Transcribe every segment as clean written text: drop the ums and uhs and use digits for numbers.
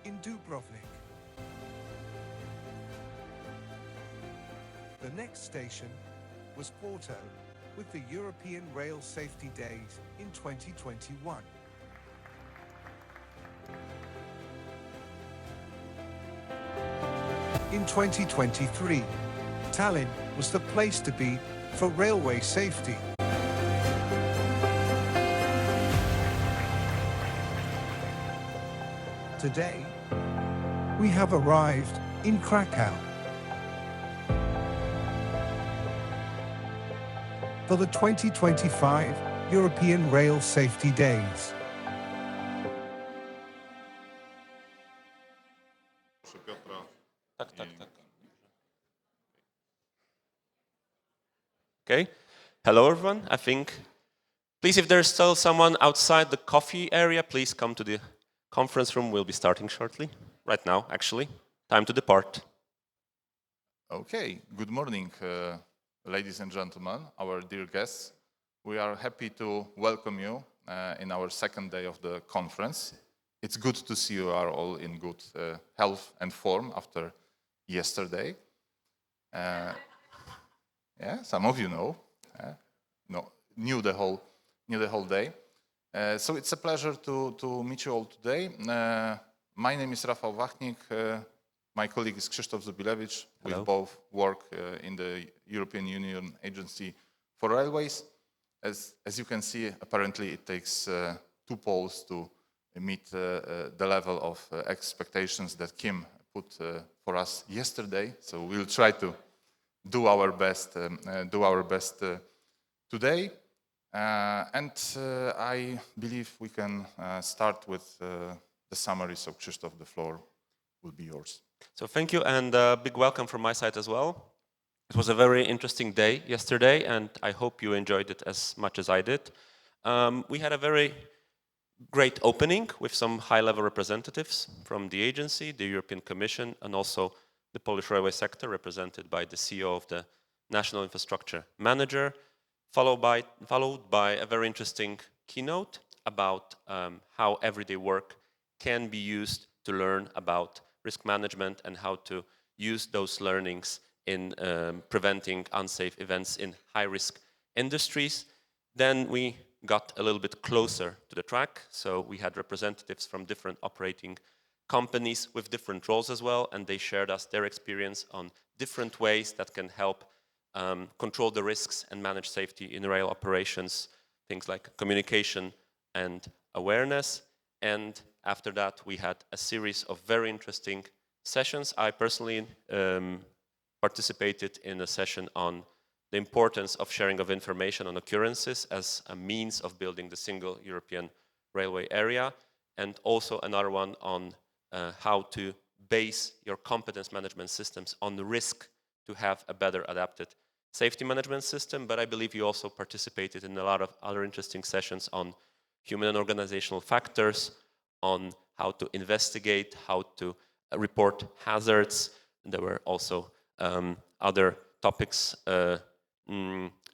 in Dubrovnik. The next station was Porto, with the European Rail Safety Days in 2021. In 2023, Tallinn was the place to be for railway safety. Today, we have arrived in Krakow for the 2025 European Rail Safety Days. Okay. Hello, everyone. Please, if there's still someone outside the coffee area, please come to the conference room. We'll be starting shortly. Right now, actually. Time to depart. Okay. Good morning, ladies and gentlemen, our dear guests. We are happy to welcome you in our second day of the conference. It's good to see you are all in good health and form after yesterday. Yeah, some of you knew the whole day. So it's a pleasure to meet you all today. My name is Rafał Wachnik. My colleague is Krzysztof Zubilewicz. Hello. We both work in the European Union Agency for Railways. As you can see, apparently it takes 2 polls to meet the level of expectations that Kim put for us yesterday. So we'll try to do our best today. And I believe we can start with the summary. So Krzysztof, the floor will be yours. So thank you, and a big welcome from my side as well. It was a very interesting day yesterday, and I hope you enjoyed it as much as I did. We had a very great opening with some high-level representatives from the agency, the European Commission, and also the Polish railway sector, represented by the CEO of the National Infrastructure Manager, followed by a very interesting keynote about how everyday work can be used to learn about risk management and how to use those learnings in preventing unsafe events in high-risk industries. Then we got a little bit closer to the track, so we had representatives from different operating companies with different roles as well, and they shared us their experience on different ways that can help control the risks and manage safety in rail operations, things like communication and awareness. And after that, we had a series of very interesting sessions. I personally participated in a session on the importance of sharing of information on occurrences as a means of building the single European railway area, and also another one on how to base your competence management systems on the risk to have a better adapted safety management system. But I believe you also participated in a lot of other interesting sessions on human and organizational factors, on how to investigate, how to report hazards. And there were also other topics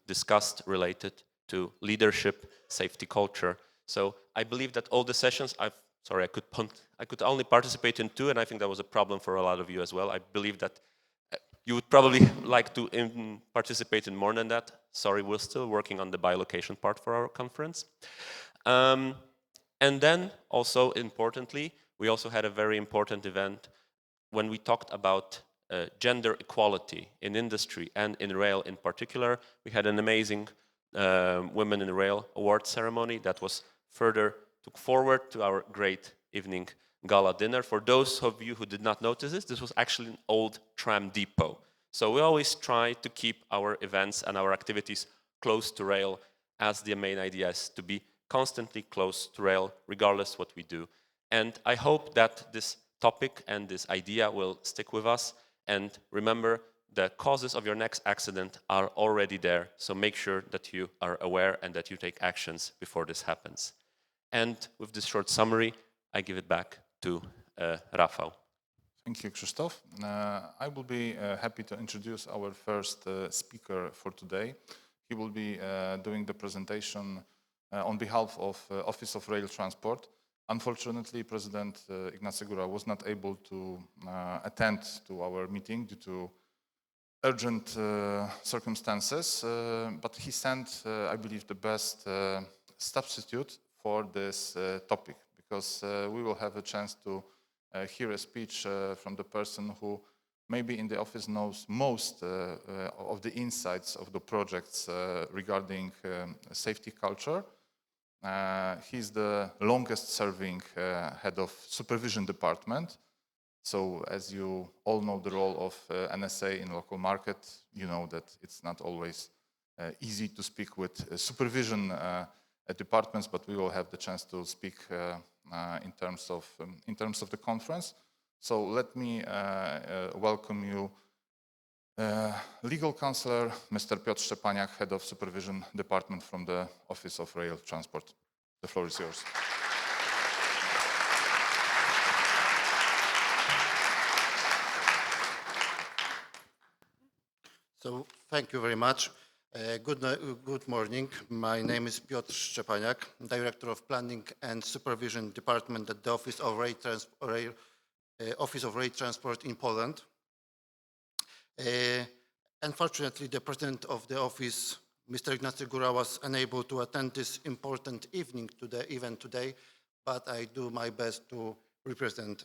discussed related to leadership, safety culture. So I believe that all the sessions, I could only participate in 2, and I think that was a problem for a lot of you as well. I believe that you would probably like to participate in more than that. Sorry, we're still working on the bilocation part for our conference. And then also importantly, we also had a very important event when we talked about gender equality in industry and in rail in particular. We had an amazing Women in Rail award ceremony that was further took forward to our great evening gala dinner. For those of you who did not notice this was actually an old tram depot. So we always try to keep our events and our activities close to rail, as the main idea is to be constantly close to rail, regardless what we do. And I hope that this topic and this idea will stick with us. And remember, the causes of your next accident are already there. So make sure that you are aware and that you take actions before this happens. And with this short summary, I give it back to Rafał. Thank you, Krzysztof. I will be happy to introduce our first speaker for today. He will be doing the presentation on behalf of Office of Rail Transport. Unfortunately, President Ignacy Góra was not able to attend to our meeting due to urgent circumstances, but he sent, I believe, the best substitute for this topic, because we will have a chance to hear a speech from the person who maybe in the office knows most of the insights of the projects regarding safety culture. He's the longest serving head of supervision department. So as you all know the role of NSA in local market, you know that it's not always easy to speak with supervision departments, but we will have the chance to speak in terms of the conference. So let me welcome you, Legal Counselor, Mr. Piotr Szczepaniak, Head of Supervision Department from the Office of Rail Transport. The floor is yours. So thank you very much. Good morning. My name is Piotr Szczepaniak, Director of Planning and Supervision Department at the Office of Rail Transport in Poland. Unfortunately, the President of the Office, Mr. Ignacy Góra, was unable to attend this important event today, but I do my best to represent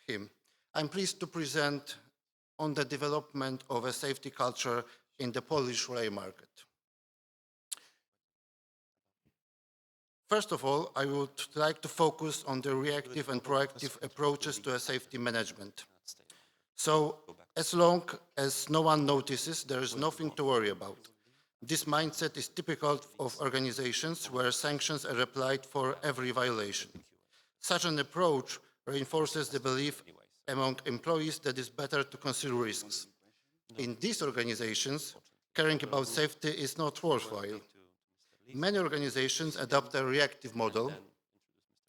him. I'm pleased to present on the development of a safety culture in the Polish rail market. First of all, I would like to focus on the reactive and proactive approaches to a safety management. So, as long as no one notices, there is nothing to worry about. This mindset is typical of organizations where sanctions are applied for every violation. Such an approach reinforces the belief among employees that it's better to consider risks. In these organizations, caring about safety is not worthwhile. Many organizations adopt a reactive model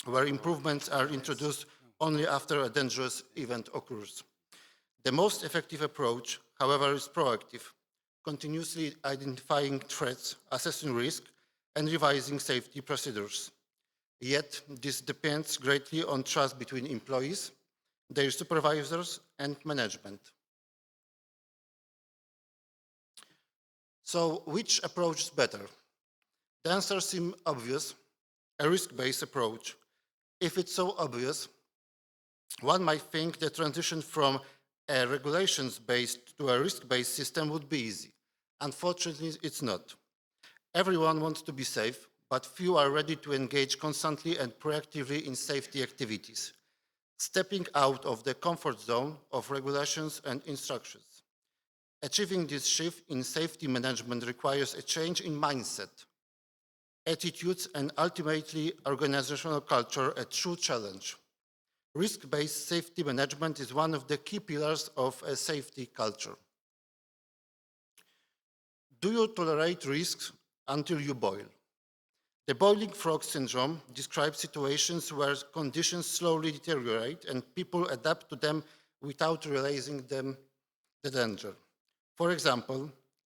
where improvements are introduced only after a dangerous event occurs. The most effective approach, however, is proactive, continuously identifying threats, assessing risk, and revising safety procedures. Yet, this depends greatly on trust between employees, their supervisors, and management. So, which approach is better? The answer seems obvious, a risk-based approach. If it's so obvious, one might think the transition from a regulations-based to a risk-based system would be easy. Unfortunately, it's not. Everyone wants to be safe, but few are ready to engage constantly and proactively in safety activities, stepping out of the comfort zone of regulations and instructions. Achieving this shift in safety management requires a change in mindset, attitudes, and ultimately organizational culture, a true challenge. Risk-based safety management is one of the key pillars of a safety culture. Do you tolerate risks until you boil? The boiling frog syndrome describes situations where conditions slowly deteriorate and people adapt to them without realizing the danger. For example,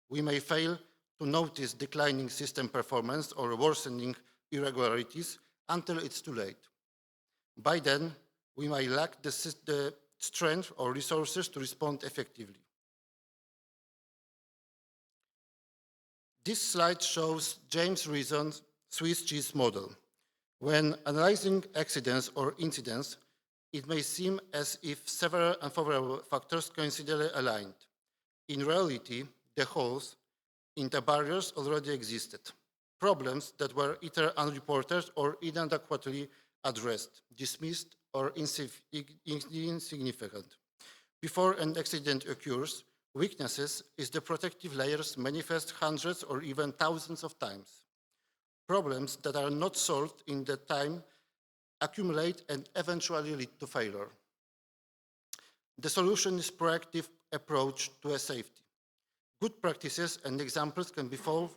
we may fail to notice declining system performance or worsening irregularities until it's too late. By then, we may lack the strength or resources to respond effectively. This slide shows James Reason's Swiss cheese model. When analyzing accidents or incidents, it may seem as if several unfavorable factors coincidentally aligned. In reality, the holes in the barriers already existed. Problems that were either unreported or inadequately addressed, dismissed, or insignificant. Before an accident occurs, weaknesses in the protective layers manifest hundreds or even thousands of times. Problems that are not solved in the time accumulate and eventually lead to failure. The solution is proactive approach to a safety. Good practices and examples can be found,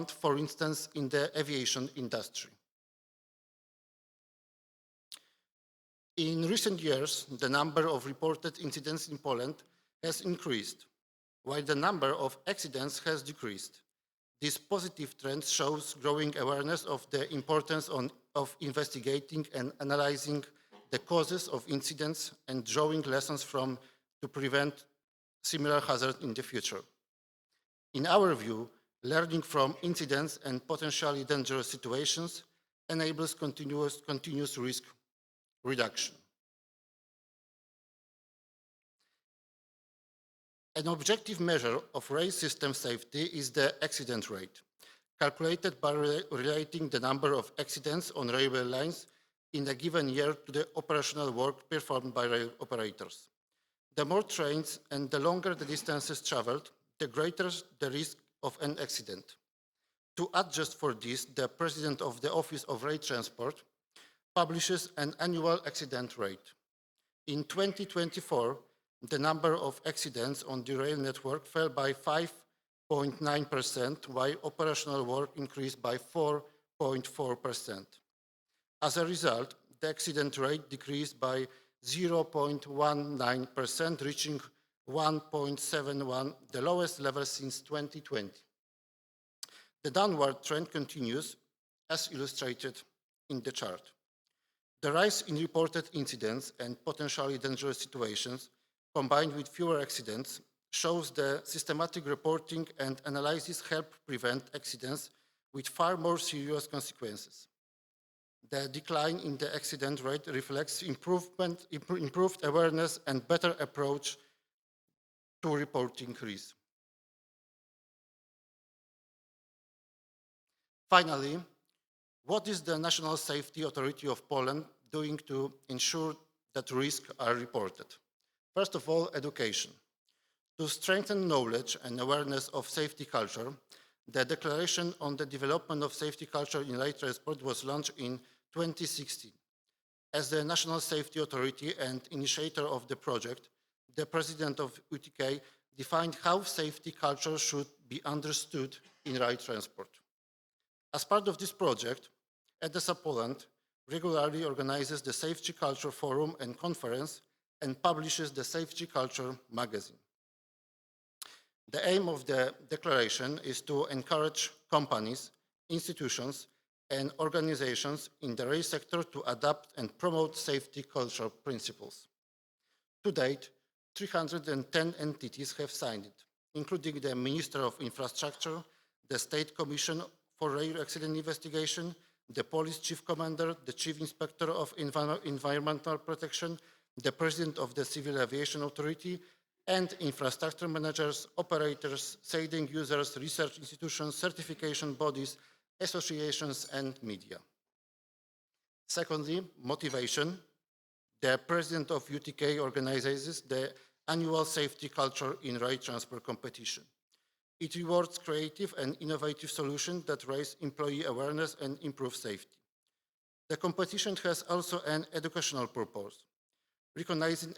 for instance, in the aviation industry. In recent years, the number of reported incidents in Poland has increased, while the number of accidents has decreased. This positive trend shows growing awareness of the importance of investigating and analyzing the causes of incidents and drawing lessons from to prevent similar hazards in the future. In our view, learning from incidents and potentially dangerous situations enables continuous risk reduction. An objective measure of rail system safety is the accident rate, calculated by relating the number of accidents on railway lines in a given year to the operational work performed by rail operators. The more trains and the longer the distances traveled, the greater the risk of an accident. To adjust for this, the President of the Office of Rail Transport publishes an annual accident rate. In 2024, the number of accidents on the rail network fell by 5.9%, while operational work increased by 4.4%. As a result, the accident rate decreased by 0.19%, reaching 1.71, the lowest level since 2020. The downward trend continues, as illustrated in the chart. The rise in reported incidents and potentially dangerous situations, combined with fewer accidents, shows the systematic reporting and analysis help prevent accidents with far more serious consequences. The decline in the accident rate reflects improved awareness and better approach to reporting risk. Finally, what is the National Safety Authority of Poland doing to ensure that risks are reported? First of all, education. To strengthen knowledge and awareness of safety culture, the Declaration on the Development of Safety Culture in Rail Transport was launched in 2016. As the National Safety Authority and initiator of the project, the President of UTK defined how safety culture should be understood in rail transport. As part of this project, EDESA Poland regularly organizes the Safety Culture Forum and Conference and publishes the Safety Culture magazine. The aim of the declaration is to encourage companies, institutions, and organizations in the rail sector to adapt and promote safety culture principles. To date, 310 entities have signed it, including the Minister of Infrastructure, the State Commission for Rail Accident Investigation, the Police Chief Commander, the Chief Inspector of Environmental Protection, the President of the Civil Aviation Authority, and infrastructure managers, operators, siding users, research institutions, certification bodies, associations, and media. Secondly, motivation. The President of UTK organizes the annual Safety Culture in Rail Transport competition. It rewards creative and innovative solutions that raise employee awareness and improve safety. The competition has also an educational purpose. Recognizing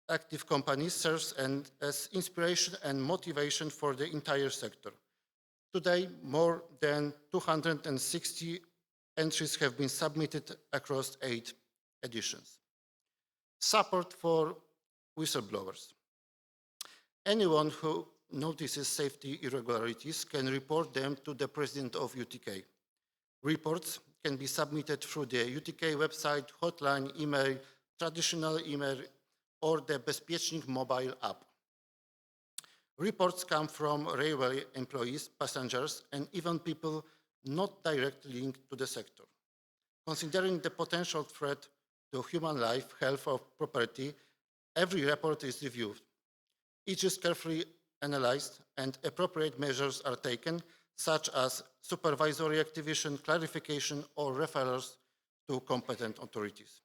active companies serves as inspiration and motivation for the entire sector. Today, more than 260 entries have been submitted across 8 editions. Support for whistleblowers. Anyone who notices safety irregularities can report them to the President of UTK. Reports can be submitted through the UTK website, hotline, email, traditional email, or the Bezpiecznik mobile app. Reports come from railway employees, passengers, and even people not directly linked to the sector. Considering the potential threat to human life, health, or property, every report is reviewed. Each is carefully analyzed and appropriate measures are taken, such as supervisory activation, clarification, or referrals to competent authorities.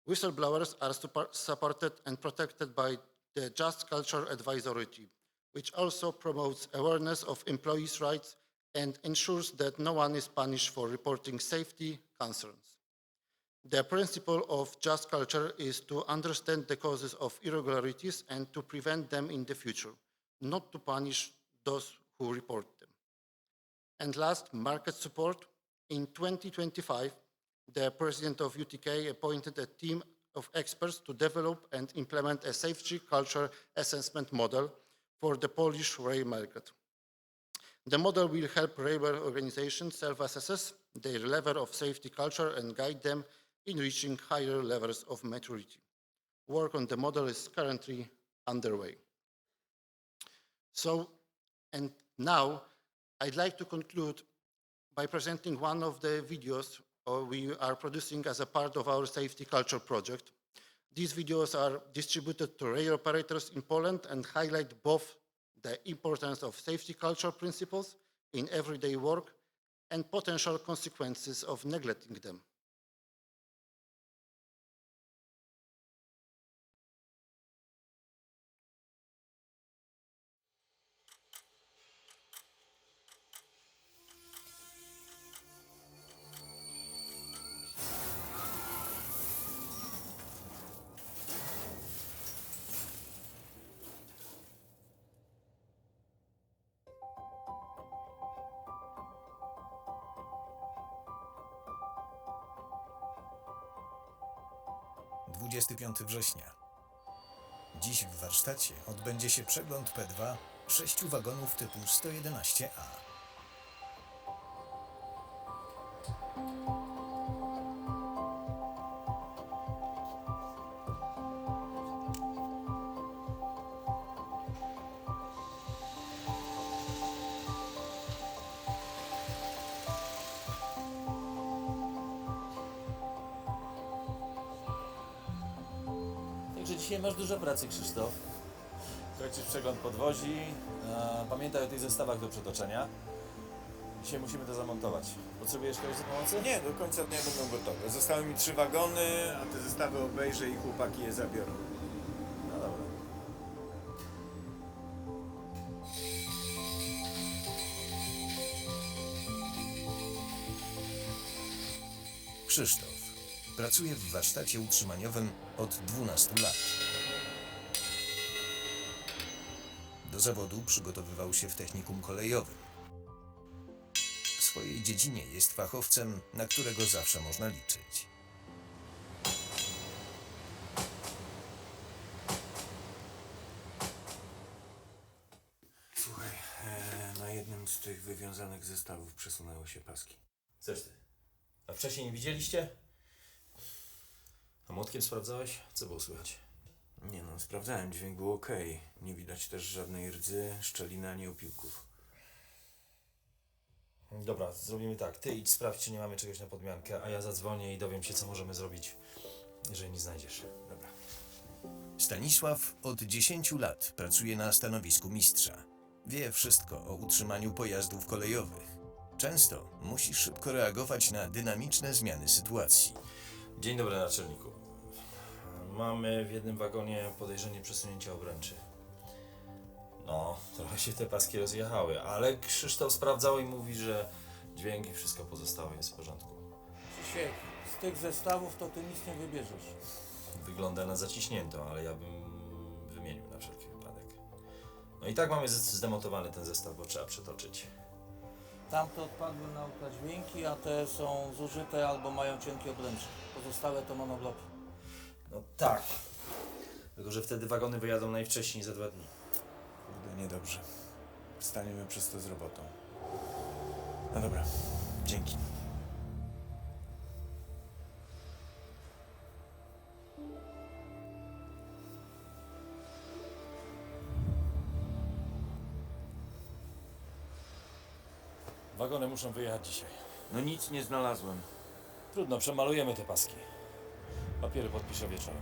Whistleblowers are supported and protected by the Just Culture Advisory Team, which also promotes awareness of employees' rights and ensures that no one is punished for reporting safety concerns. The principle of just culture is to understand the causes of irregularities and to prevent them in the future, not to punish those who report them. And last, market support. In 2025, the President of UTK appointed a team of experts to develop and implement a safety culture assessment model for the Polish rail market. The model will help railway organizations self-assess their level of safety culture and guide them in reaching higher levels of maturity. Work on the model is currently underway. And now I'd like to conclude by presenting one of the videos we are producing as a part of our safety culture project. These videos are distributed to rail operators in Poland and highlight both the importance of safety culture principles in everyday work and potential consequences of neglecting them. Dwudziesty września. Dziś w warsztacie odbędzie się przegląd P2 6 wagonów typu 111A. Także dzisiaj masz dużo pracy, Krzysztof. Kończysz przegląd podwozi. Pamiętaj o tych zestawach do przetoczenia. Dzisiaj musimy to zamontować. Potrzebujesz kogoś do pomocy? Nie, do końca dnia będą gotowe. Zostały mi 3 wagony, a te zestawy obejrzę i chłopaki je zabiorą. No dobra. Krzysztof pracuje w warsztacie utrzymaniowym od 12 lat. Do zawodu przygotowywał się w technikum kolejowym. W swojej dziedzinie jest fachowcem, na którego zawsze można liczyć. Słuchaj, na jednym z tych wywiązanych zestawów przesunęły się paski. Coś ty. A wcześniej nie widzieliście? A młotkiem sprawdzałeś? Co było słychać? Nie no, sprawdzałem, dźwięk był ok. Nie widać też żadnej rdzy, szczeliny ani opiłków. Dobra, zrobimy tak. Ty idź sprawdź, czy nie mamy czegoś na podmiankę, a ja zadzwonię i dowiem się, co możemy zrobić, jeżeli nie znajdziesz. Dobra. Stanisław od 10 lat pracuje na stanowisku mistrza. Wie wszystko o utrzymaniu pojazdów kolejowych. Często musi szybko reagować na dynamiczne zmiany sytuacji. Dzień dobry, naczelniku. Mamy w jednym wagonie podejrzenie przesunięcia obręczy. No, trochę się te paski rozjechały, ale Krzysztof sprawdzał i mówi, że dźwięk i wszystko pozostałe jest w porządku. Krzysiek, z tych zestawów to ty nic nie wybierzesz. Wygląda na zaciśniętą, ale ja bym wymienił na wszelki wypadek. No i tak mamy zdemontowany ten zestaw, bo trzeba przetoczyć. Tamte odpadły na ultradźwięki, a te są zużyte albo mają cienkie obręcze. Pozostałe to monoblok. No tak. Tylko że wtedy wagony wyjadą najwcześniej za 2 dni. Kurde, niedobrze. Staniemy przez to z robotą. No dobra, dzięki. Wagony muszą wyjechać dzisiaj. No nic nie znalazłem. Trudno, przemalujemy te paski. Papiery podpiszę wieczorem.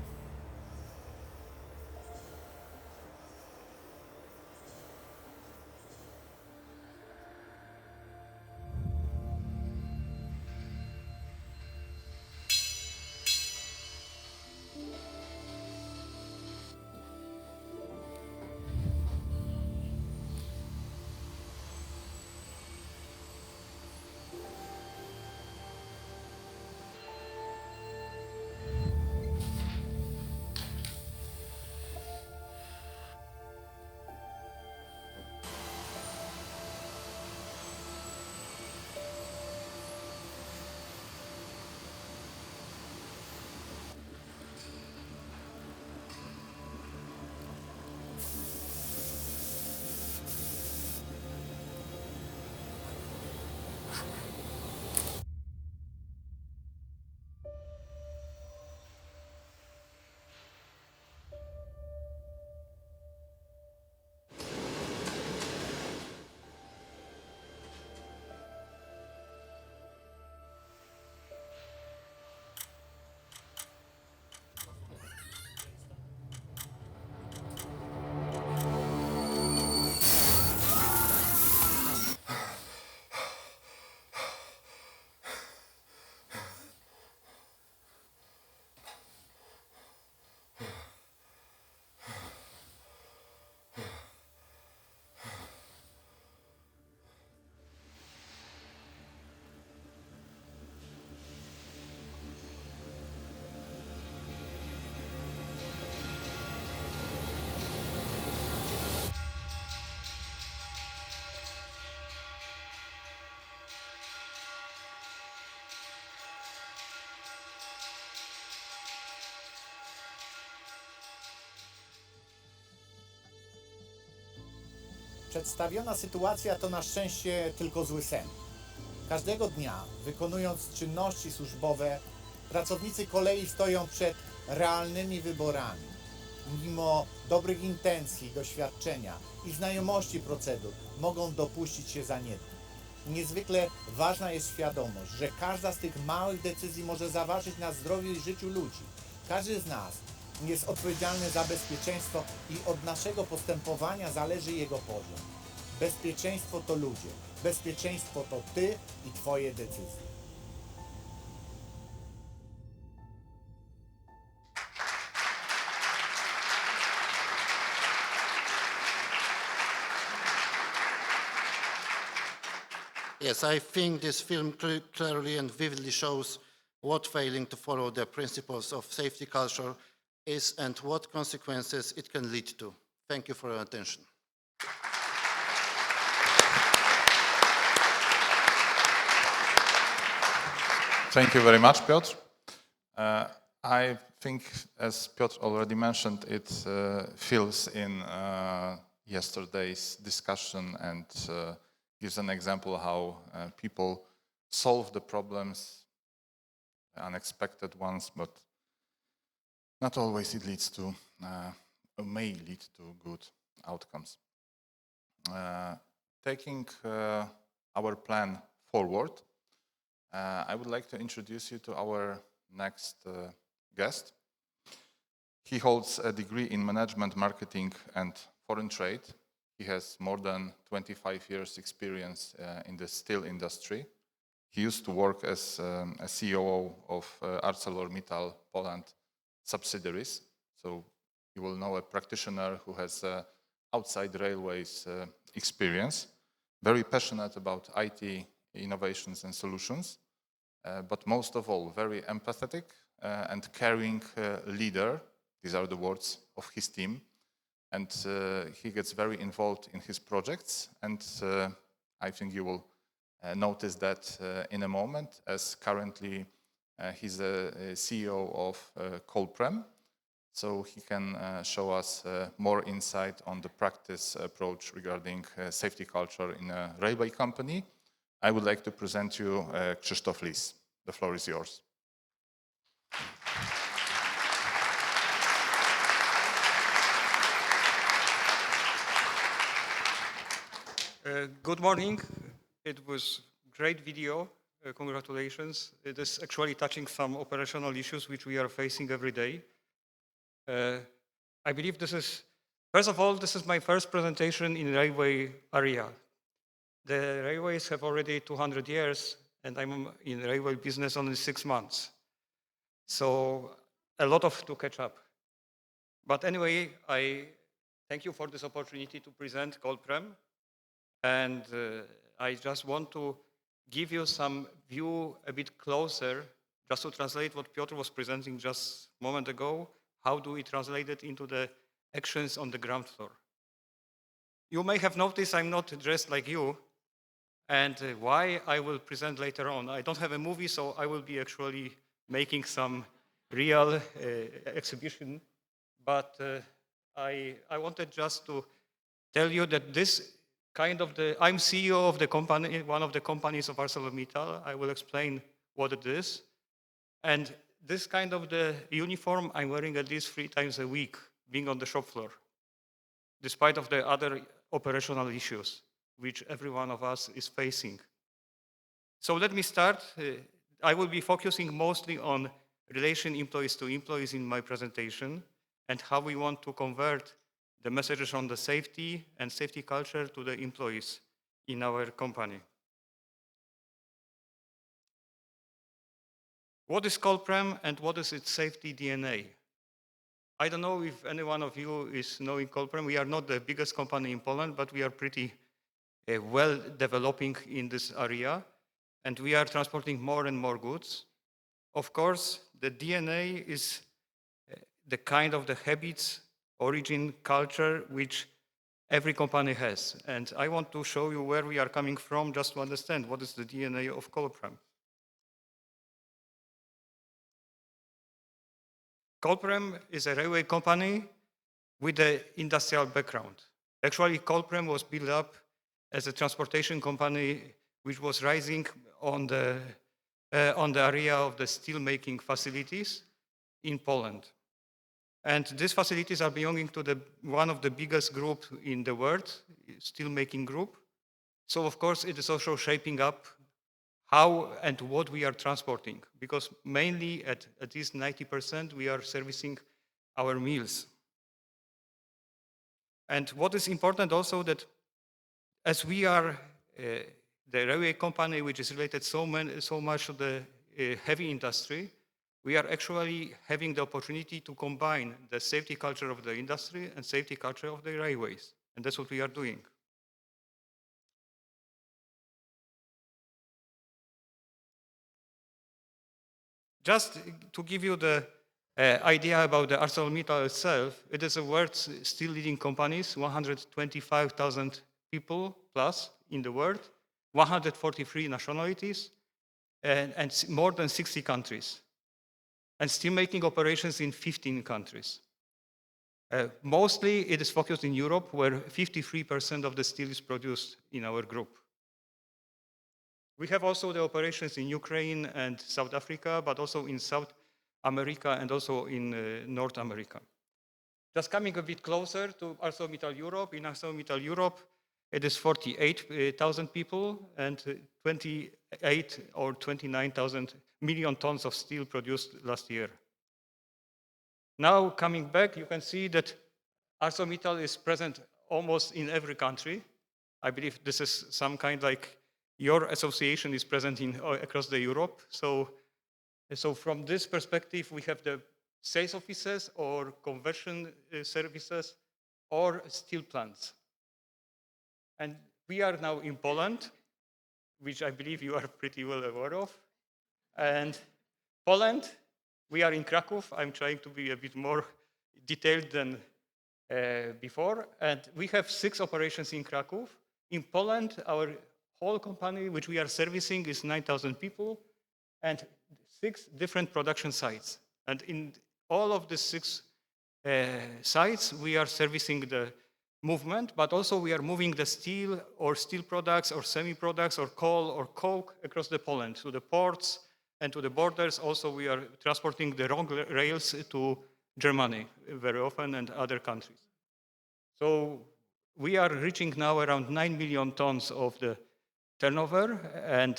Przedstawiona sytuacja to na szczęście tylko zły sen. Każdego dnia, wykonując czynności służbowe, pracownicy kolei stoją przed realnymi wyborami. Mimo dobrych intencji, doświadczenia i znajomości procedur mogą dopuścić się zaniedbań. Niezwykle ważna jest świadomość, że każda z tych małych decyzji może zaważyć na zdrowiu i życiu ludzi. Każdy z nas jest odpowiedzialny za bezpieczeństwo i od naszego postępowania zależy jego poziom. Bezpieczeństwo to ludzie. Bezpieczeństwo to ty i twoje decyzje. Yes, I think this film clearly and vividly shows what failing to follow the principles of safety culture is and what consequences it can lead to. Thank you for your attention. Thank you very much, Piotr. I think, as Piotr already mentioned, it fills in yesterday's discussion and gives an example how people solve the problems, unexpected ones, but not always it leads to, may lead to good outcomes. Taking our plan forward, I would like to introduce you to our next guest. He holds a degree in management, marketing, and foreign trade. He has more than 25 years experience in the steel industry. He used to work as a COO of ArcelorMittal Poland subsidiaries. So you will know a practitioner who has outside railways experience, very passionate about IT innovations and solutions, but most of all, very empathetic and caring leader. These are the words of his team. And he gets very involved in his projects. And I think you will notice that in a moment, as currently he's a CEO of Colprem. So he can show us more insight on the practice approach regarding safety culture in a railway company. I would like to present you Krzysztof Lis. The floor is yours. Good morning. It was great video. Congratulations. It is actually touching some operational issues which we are facing every day. I believe this is, first of all, this is my first presentation in railway area. The railways have already 200 years, and I'm in railway business only 6 months. So a lot to catch up. But anyway, I thank you for this opportunity to present Colprem. And I just want to give you some view a bit closer, just to translate what Piotr was presenting just a moment ago. How do we translate it into the actions on the ground floor? You may have noticed I'm not dressed like you, and why I will present later on. I don't have a movie, so I will be actually making some real exhibition. But I wanted just to tell you that this kind of I'm CEO of the company, one of the companies of ArcelorMittal. I will explain what it is. And this kind of the uniform I'm wearing at least 3 times a week, being on the shop floor, despite of the other operational issues which every one of us is facing. So let me start. I will be focusing mostly on relation employees to employees in my presentation and how we want to convert the messages on the safety and safety culture to the employees in our company. What is Colprem and what is its safety DNA? I don't know if any one of you is knowing Colprem. We are not the biggest company in Poland, but we are pretty well developing in this area, and we are transporting more and more goods. Of course, the DNA is the kind of the habits, origin, culture, which every company has. And I want to show you where we are coming from just to understand what is the DNA of Colprem. Colprem is a railway company with an industrial background. Actually, Colprem was built up as a transportation company which was rising on the area of the steel-making facilities in Poland. And these facilities are belonging to one of the biggest groups in the world, steel-making group. So of course, it is also shaping up how and what we are transporting, because mainly at least 90% we are servicing our mills. And what is important also that as we are the railway company which is related so much to the heavy industry, we are actually having the opportunity to combine the safety culture of the industry and safety culture of the railways. And that's what we are doing. Just to give you the idea about the ArcelorMittal itself, it is a world's steel leading companies, 125,000 people plus in the world, 143 nationalities, and more than 60 countries, and steel making operations in 15 countries. Mostly it is focused in Europe, where 53% of the steel is produced in our group. We have also the operations in Ukraine and South Africa, but also in South America and also in North America. Just coming a bit closer to ArcelorMittal Europe. In ArcelorMittal Europe, it is 48,000 people and 28 or 29,000 million tons of steel produced last year. Now coming back, you can see that ArcelorMittal is present almost in every country. I believe this is some kind like your association is present across the Europe. So from this perspective, we have the sales offices or conversion services or steel plants. And we are now in Poland, which I believe you are pretty well aware of. And Poland, we are in Kraków. I'm trying to be a bit more detailed than before. And we have 6 operations in Kraków. In Poland, our whole company, which we are servicing, is 9,000 people and 6 different production sites. And in all of the 6 sites, we are servicing the movement, but also we are moving the steel or steel products or semi-products or coal or coke across the Poland to the ports and to the borders. Also, we are transporting the long rails to Germany very often and other countries. So we are reaching now around 9 million tons of the turnover, and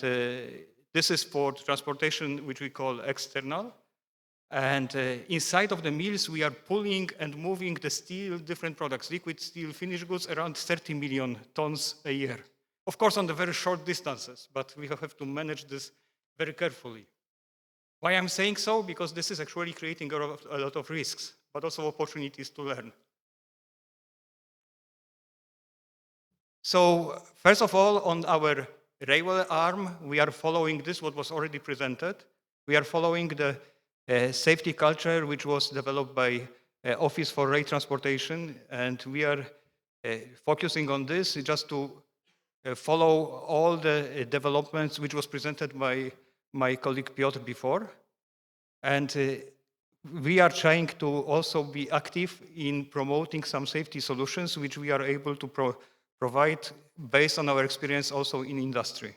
this is for transportation, which we call external. And inside of the mills, we are pulling and moving the steel, different products, liquid steel, finished goods, around 30 million tons a year. Of course, on the very short distances, but we have to manage this very carefully. Why I'm saying so? Because this is actually creating a lot of risks, but also opportunities to learn. So first of all, on our railway arm, we are following this, what was already presented. We are following the safety culture, which was developed by Office for Rail Transportation, and we are focusing on this just to follow all the developments which was presented by my colleague Piotr before. And we are trying to also be active in promoting some safety solutions which we are able to provide based on our experience also in industry.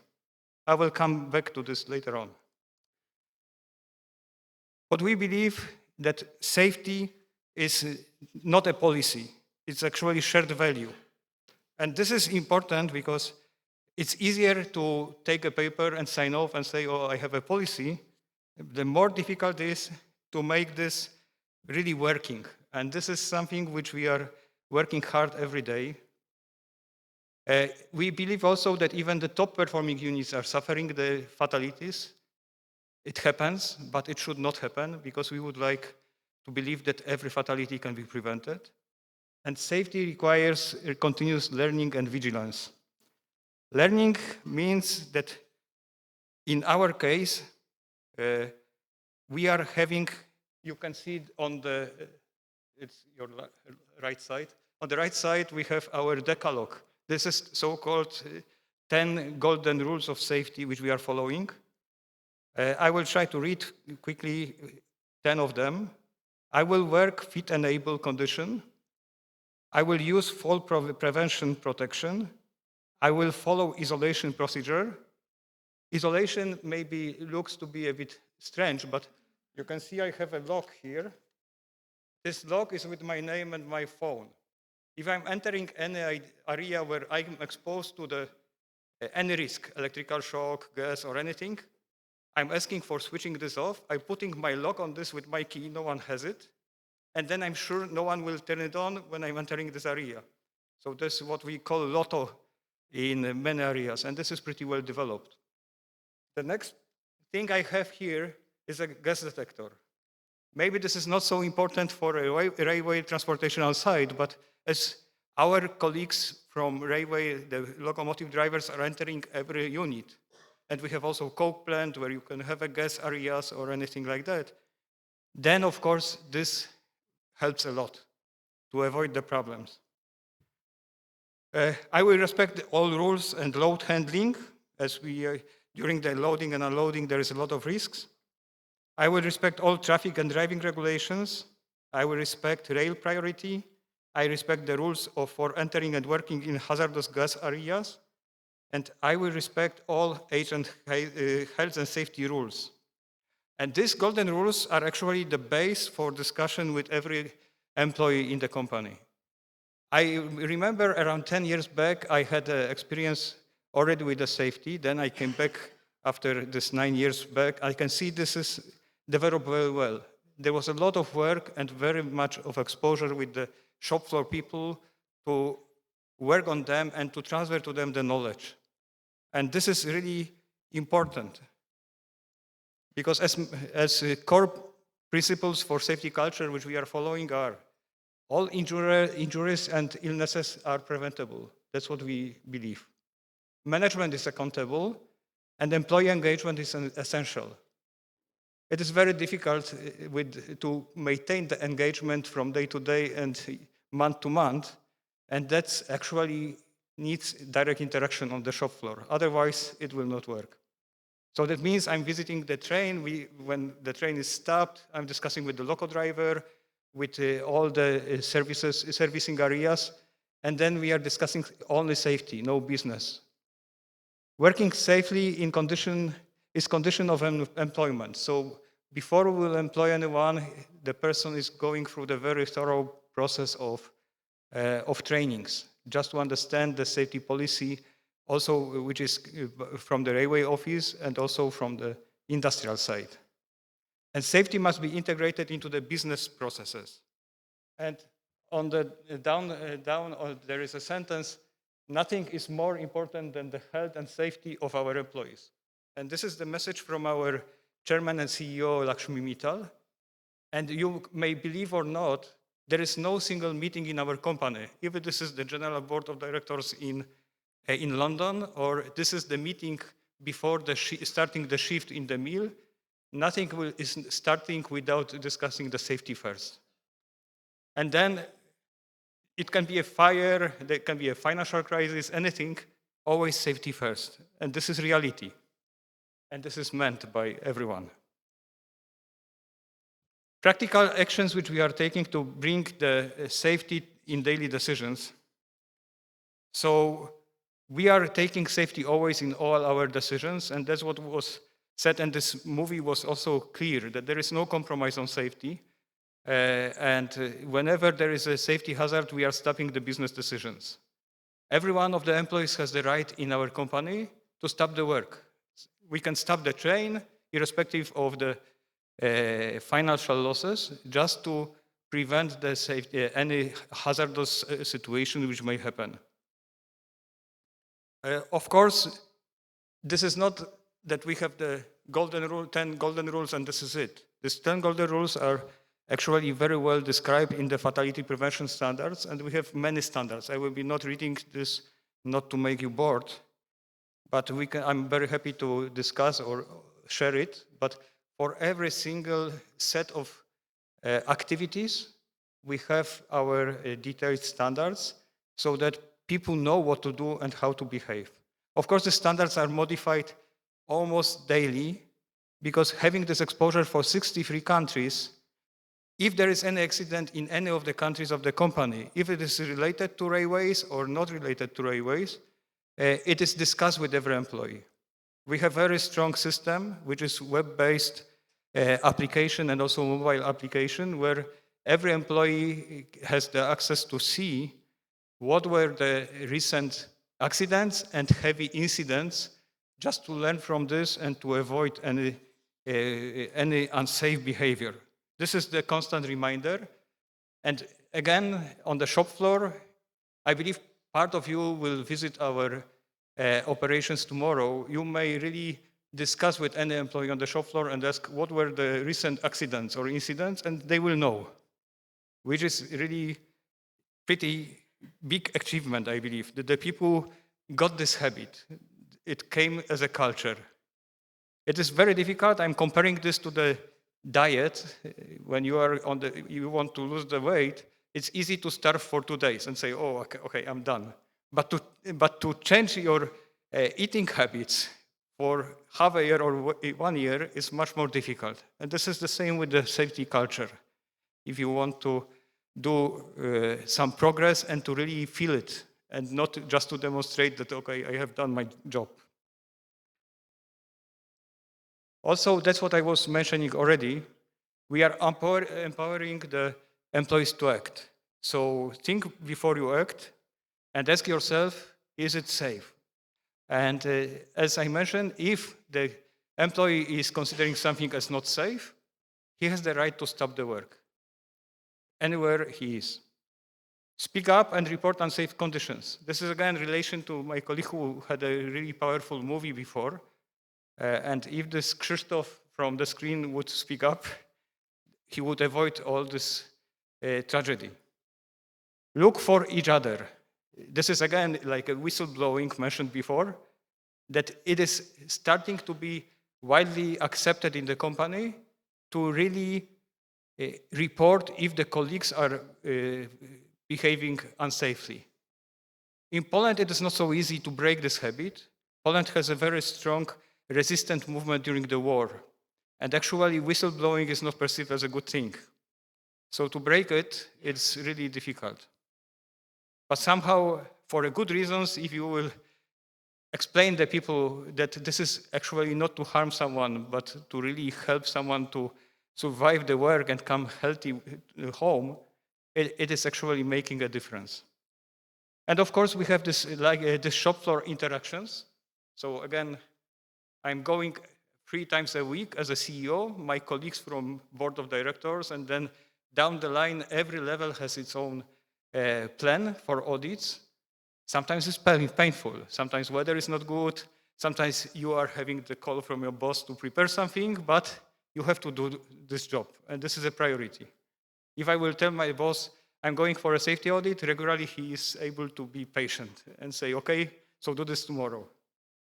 I will come back to this later on. But we believe that safety is not a policy, it's actually shared value. And this is important because it's easier to take a paper and sign off and say, oh, I have a policy. The more difficult it is to make this really working. And this is something which we are working hard every day. We believe also that even the top performing units are suffering the fatalities. It happens, but it should not happen because we would like to believe that every fatality can be prevented. And safety requires continuous learning and vigilance. Learning means that in our case, we are having, you can see it on the, it's your right side. On the right side, we have our decalogue. This is so-called 10 golden rules of safety which we are following. I will try to read quickly 10 of them. I will work fit and able condition. I will use fall prevention protection. I will follow isolation procedure. Isolation maybe looks to be a bit strange, but you can see I have a lock here. This lock is with my name and my phone. If I'm entering any area where I'm exposed to any risk, electrical shock, gas, or anything, I'm asking for switching this off. I'm putting my lock on this with my key, no one has it. And then I'm sure no one will turn it on when I'm entering this area. So this is what we call lotto in many areas, and this is pretty well developed. The next thing I have here is a gas detector. Maybe this is not so important for a railway transportation outside, but as our colleagues from railway, the locomotive drivers are entering every unit, and we have also coke plant where you can have a gas areas or anything like that, then of course this helps a lot to avoid the problems. I will respect all rules and load handling, as during the loading and unloading there is a lot of risks. I will respect all traffic and driving regulations. I will respect rail priority. I respect the rules for entering and working in hazardous gas areas. And I will respect all agent health and safety rules. And these golden rules are actually the base for discussion with every employee in the company. I remember around 10 years back, I had experience already with the safety. Then I came back after this 9 years back. I can see this is developed very well. There was a lot of work and very much of exposure with the shop floor people to work on them and to transfer to them the knowledge. And this is really important because as core principles for safety culture, which we are following are all injuries and illnesses are preventable. That's what we believe. Management is accountable and employee engagement is essential. It is very difficult to maintain the engagement from day to day and month to month, and that actually needs direct interaction on the shop floor. Otherwise, it will not work. So that means I'm visiting the train. When the train is stopped, I'm discussing with the loco driver, with all the servicing areas, and then we are discussing only safety, no business. Working safely in condition of employment. So before we will employ anyone, the person is going through the very thorough process of trainings, just to understand the safety policy, also which is from the railway office and also from the industrial side. And safety must be integrated into the business processes. And on the down, there is a sentence, nothing is more important than the health and safety of our employees. And this is the message from our chairman and CEO, Lakshmi Mittal. And you may believe or not, there is no single meeting in our company, even this is the general board of directors in London, or this is the meeting before starting the shift in the mill, nothing is starting without discussing the safety first. And then it can be a fire, there can be a financial crisis, anything, always safety first. And this is reality. And this is meant by everyone. Practical actions which we are taking to bring the safety in daily decisions. So we are taking safety always in all our decisions, and that's what was said, and this movie was also clear, that there is no compromise on safety. And whenever there is a safety hazard, we are stopping the business decisions. Every one of the employees has the right in our company to stop the work. We can stop the train, irrespective of the financial losses, just to prevent the safety, any hazardous situation which may happen. Of course, this is not that we have the golden rule, 10 golden rules, and this is it. These 10 golden rules are actually very well described in the fatality prevention standards, and we have many standards. I will be not reading this, not to make you bored, but I'm very happy to discuss or share it. But for every single set of activities, we have our detailed standards so that people know what to do and how to behave. Of course, the standards are modified almost daily because having this exposure for 63 countries, if there is any accident in any of the countries of the company, if it is related to railways or not related to railways, it is discussed with every employee. We have a very strong system, which is web-based application and also mobile application, where every employee has the access to see what were the recent accidents and heavy incidents, just to learn from this and to avoid any unsafe behavior. This is the constant reminder. And again, on the shop floor, I believe part of you will visit our operations tomorrow. You may really discuss with any employee on the shop floor and ask what were the recent accidents or incidents, and they will know, which is really pretty big achievement, I believe, that the people got this habit. It came as a culture. It is very difficult. I'm comparing this to the diet. When you are you want to lose the weight, it's easy to starve for 2 days and say, oh, okay, I'm done. But to change your eating habits for half a year or 1 year is much more difficult. And this is the same with the safety culture. If you want to do some progress and to really feel it, and not just to demonstrate that, okay, I have done my job. Also, that's what I was mentioning already. We are empowering the employees to act. So think before you act and ask yourself, is it safe? And as I mentioned, if the employee is considering something as not safe, he has the right to stop the work, anywhere he is. Speak up and report unsafe conditions. This is again in relation to my colleague who had a really powerful movie before. And if this Krzysztof from the screen would speak up, he would avoid all this tragedy. Look for each other. This is again like a whistleblowing mentioned before, that it is starting to be widely accepted in the company to really report if the colleagues are behaving unsafely. In Poland, it is not so easy to break this habit. Poland has a very strong resistant movement during the war. And actually, whistleblowing is not perceived as a good thing. So to break it, it's really difficult. But somehow, for good reasons, if you will explain to people that this is actually not to harm someone, but to really help someone to survive the work and come healthy home, it is actually making a difference. And of course, we have this this shop floor interactions. So again, I'm going 3 times a week as a CEO, my colleagues from board of directors, and then down the line, every level has its own plan for audits. Sometimes it's painful. Sometimes weather is not good. Sometimes you are having the call from your boss to prepare something, but you have to do this job, and this is a priority. If I will tell my boss I'm going for a safety audit, regularly he is able to be patient and say, okay, so do this tomorrow.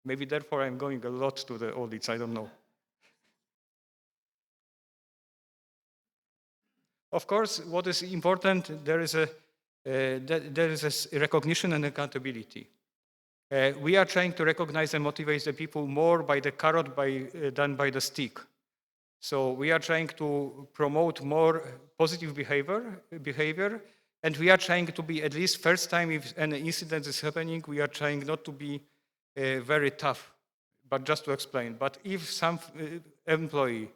Maybe therefore I'm going a lot to the audits, I don't know. Of course, what is important, there is a recognition and accountability. We are trying to recognize and motivate the people more by the carrot than by the stick. So we are trying to promote more positive behavior, and we are trying to be, at least first time if an incident is happening, we are trying not to be very tough, but just to explain. But if some employee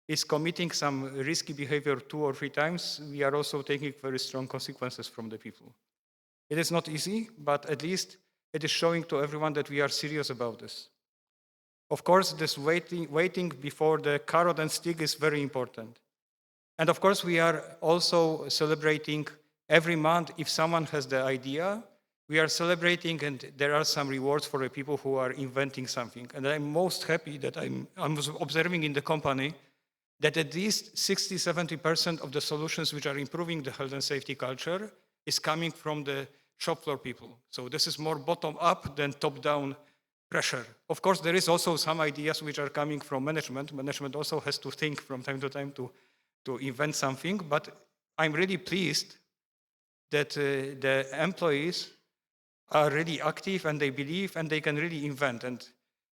is committing some risky behavior 2 or 3 times, we are also taking very strong consequences from the people. It is not easy, but at least it is showing to everyone that we are serious about this. Of course, this waiting before the carrot and stick is very important. And of course, we are also celebrating every month. If someone has the idea, we are celebrating, and there are some rewards for the people who are inventing something. And I'm most happy that I'm observing in the company that at least 60-70% of the solutions which are improving the health and safety culture is coming from the shop floor people. So this is more bottom-up than top-down pressure. Of course, there is also some ideas which are coming from management. Management also has to think from time to time to invent something, but I'm really pleased that the employees are really active and they believe and they can really invent. And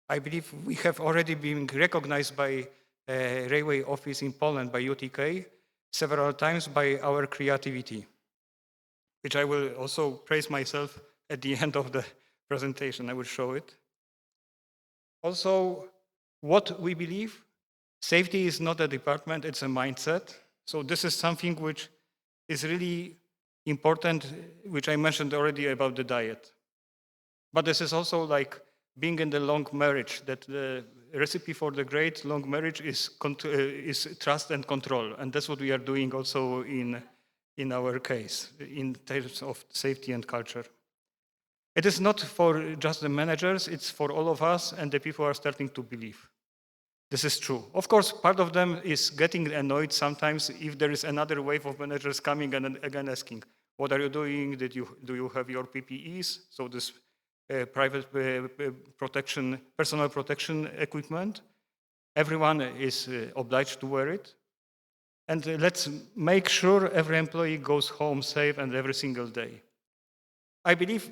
I believe we have already been recognized by Railway Office in Poland, by UTK, several times by our creativity, which I will also praise myself at the end of the presentation. I will show it. Also, what we believe, safety is not a department, it's a mindset. So this is something which is really important, which I mentioned already about the diet. But this is also like being in the long marriage, that the recipe for the great long marriage is trust and control. And that's what we are doing also in our case, in terms of safety and culture. It is not for just the managers, it's for all of us, and the people are starting to believe. This is true. Of course, part of them is getting annoyed sometimes if there is another wave of managers coming and again asking, what are you doing? Do you have your PPEs? So this private protection, personal protection equipment. Everyone is obliged to wear it. And let's make sure every employee goes home safe and every single day. I believe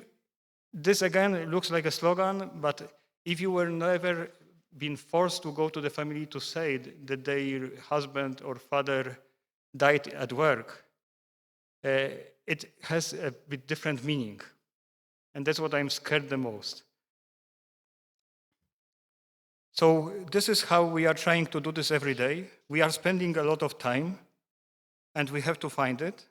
this again looks like a slogan, but if you were never been forced to go to the family to say that their husband or father died at work, it has a bit different meaning. And that's what I'm scared the most. So this is how we are trying to do this every day. We are spending a lot of time, and we have to find it.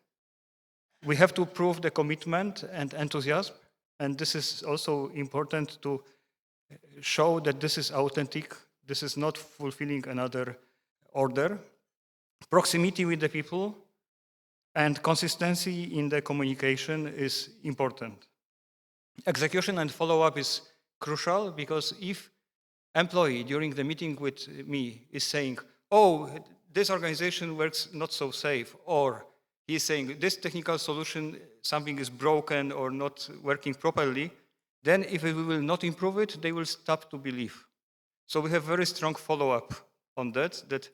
We have to prove the commitment and enthusiasm, and this is also important to show that this is authentic, this is not fulfilling another order. Proximity with the people and consistency in the communication is important. Execution and follow-up is crucial, because if employee during the meeting with me is saying, oh, this organization works not so safe, or he's saying this technical solution, something is broken or not working properly, then if we will not improve it, they will stop to believe. So we have very strong follow-up on that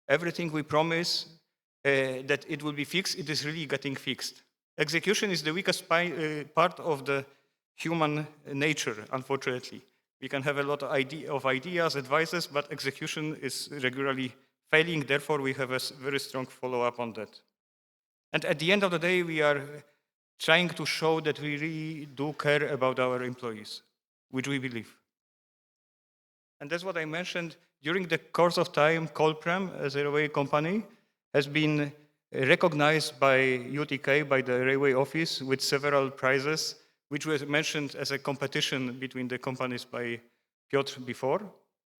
everything we promise that it will be fixed, it is really getting fixed. Execution is the weakest part of the human nature, unfortunately. We can have a lot of ideas, advices, but execution is regularly failing. Therefore, we have a very strong follow-up on that. And at the end of the day, we are trying to show that we really do care about our employees, which we believe. And that's what I mentioned. During the course of time, Colprem, as a railway company, has been recognized by UTK, by the railway office, with several prizes, which was mentioned as a competition between the companies by Piotr before.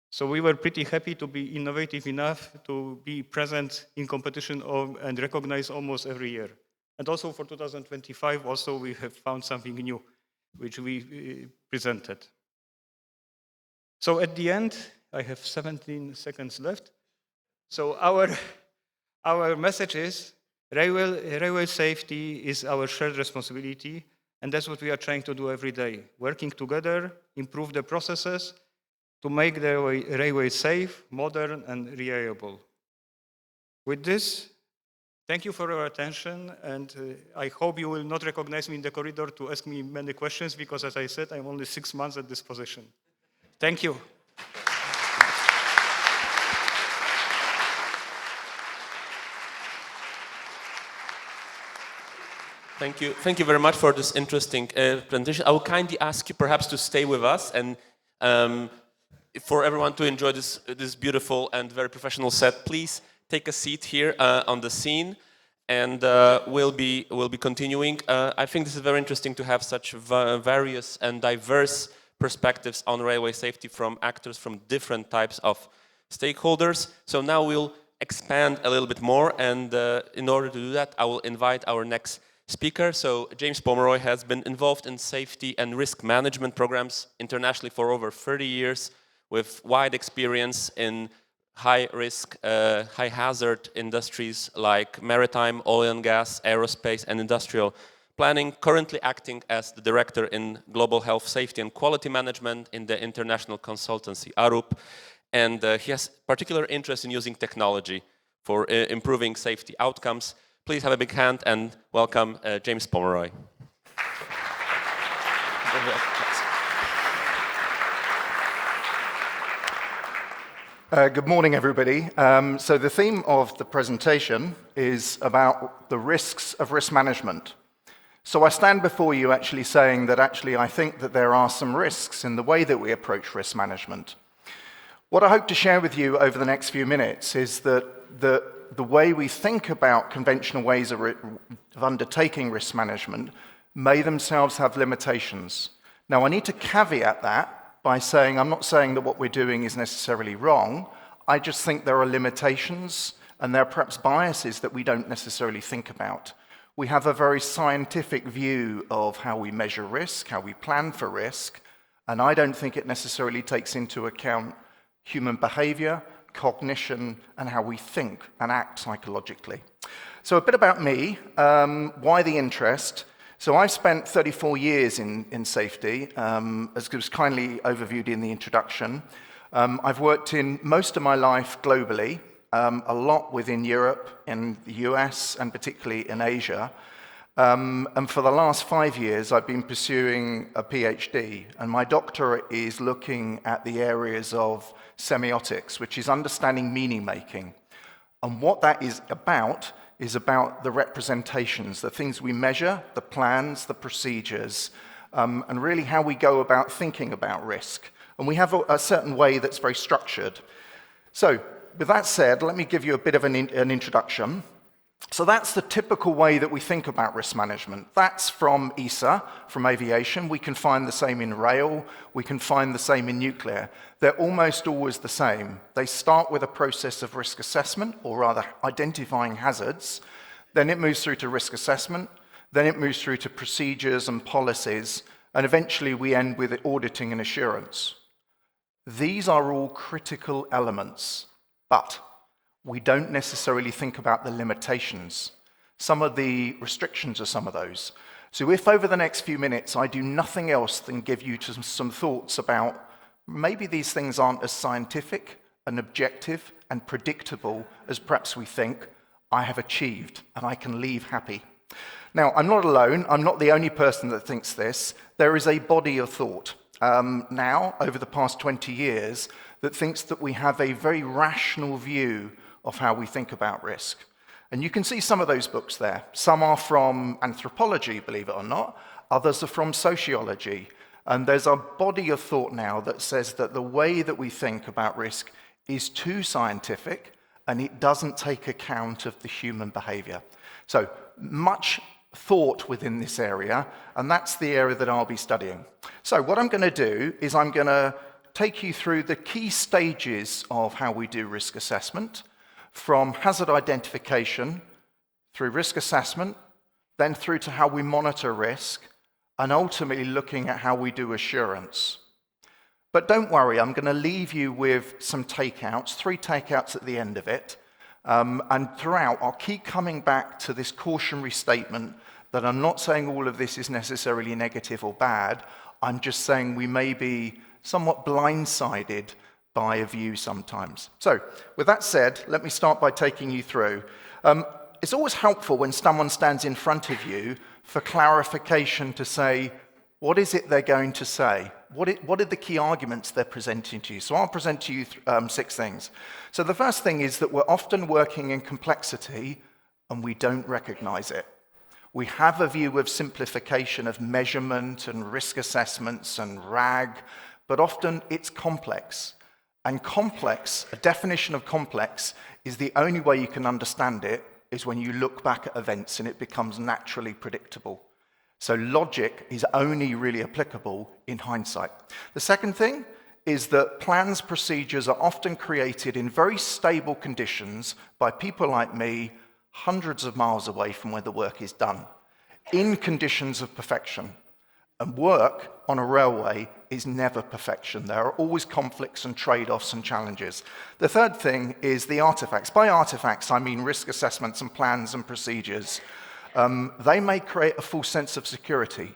So we were pretty happy to be innovative enough to be present in competition and recognized almost every year. And also for 2025, also we have found something new, which we presented. So at the end, I have 17 seconds left. So our message is railway safety is our shared responsibility, and that's what we are trying to do every day, working together, improve the processes to make the railway safe, modern, and reliable. With this, thank you for your attention, and I hope you will not recognize me in the corridor to ask me many questions, because as I said, I'm only 6 months at this position. Thank you. Thank you very much for this interesting presentation. I will kindly ask you perhaps to stay with us and for everyone to enjoy this beautiful and very professional set. Please take a seat here on the scene, and we'll be continuing. I think this is very interesting to have such various and diverse perspectives on railway safety from actors from different types of stakeholders. So now we'll expand a little bit more, and in order to do that, I will invite our next speaker. So James Pomeroy has been involved in safety and risk management programs internationally for over 30 years, with wide experience in high risk, high hazard industries like maritime, oil and gas, aerospace, and industrial planning, currently acting as the director in global health, safety and quality management in the international consultancy ARUP. And he has particular interest in using technology for improving safety outcomes. Please have a big hand and welcome James Pomeroy. Good morning, everybody. So the theme of the presentation is about the risks of risk management. So I stand before you actually saying that actually I think that there are some risks in the way that we approach risk management. What I hope to share with you over the next few minutes is that the way we think about conventional ways of undertaking risk management may themselves have limitations. Now, I need to caveat that by saying, I'm not saying that what we're doing is necessarily wrong. I just think there are limitations and there are perhaps biases that we don't necessarily think about. We have a very scientific view of how we measure risk, how we plan for risk, and I don't think it necessarily takes into account human behavior, cognition, and how we think and act psychologically. So a bit about me, why the interest? So I've spent 34 years in safety, as was kindly overviewed in the introduction. I've worked in most of my life globally, a lot within Europe, in the US, and particularly in Asia. And for the last 5 years, I've been pursuing a PhD, and my doctorate is looking at the areas of semiotics, which is understanding meaning making. And what that is about the representations, the things we measure, the plans, the procedures, and really how we go about thinking about risk. And we have a certain way that's very structured. So, with that said, let me give you a bit of an introduction. So that's the typical way that we think about risk management. That's from ESA, from aviation. We can find the same in rail. We can find the same in nuclear. They're almost always the same. They start with a process of risk assessment, or rather identifying hazards. Then it moves through to risk assessment. Then it moves through to procedures and policies. And eventually we end with auditing and assurance. These are all critical elements, but we don't necessarily think about the limitations. Some of the restrictions are some of those. So if over the next few minutes I do nothing else than give you some thoughts about maybe these things aren't as scientific and objective and predictable as perhaps we think, I have achieved and I can leave happy. Now, I'm not alone. I'm not the only person that thinks this. There is a body of thought now, over the past 20 years, that thinks that we have a very rational view of how we think about risk. And you can see some of those books there. Some are from anthropology, believe it or not. Others are from sociology. And there's a body of thought now that says that the way that we think about risk is too scientific and it doesn't take account of the human behavior. So much thought within this area, and that's the area that I'll be studying. So what I'm going to do is I'm going to take you through the key stages of how we do risk assessment, from hazard identification, through risk assessment, then through to how we monitor risk, and ultimately looking at how we do assurance. But don't worry, I'm going to leave you with some takeouts, 3 takeouts at the end of it. And throughout, I'll keep coming back to this cautionary statement that I'm not saying all of this is necessarily negative or bad. I'm just saying we may be somewhat blindsided by a view sometimes. So, with that said, let me start by taking you through. It's always helpful when someone stands in front of you for clarification to say, what is it they're going to say? What are the key arguments they're presenting to you? So I'll present to you 6 things. So the first thing is that we're often working in complexity and we don't recognize it. We have a view of simplification of measurement and risk assessments and RAG, but often it's complex. And complex, a definition of complex, is the only way you can understand it is when you look back at events and it becomes naturally predictable. So logic is only really applicable in hindsight. The second thing is that plans, procedures are often created in very stable conditions by people like me, hundreds of miles away from where the work is done, in conditions of perfection. And work on a railway is never perfection. There are always conflicts and trade-offs and challenges. The third thing is the artifacts. By artifacts, I mean risk assessments and plans and procedures. They may create a false sense of security.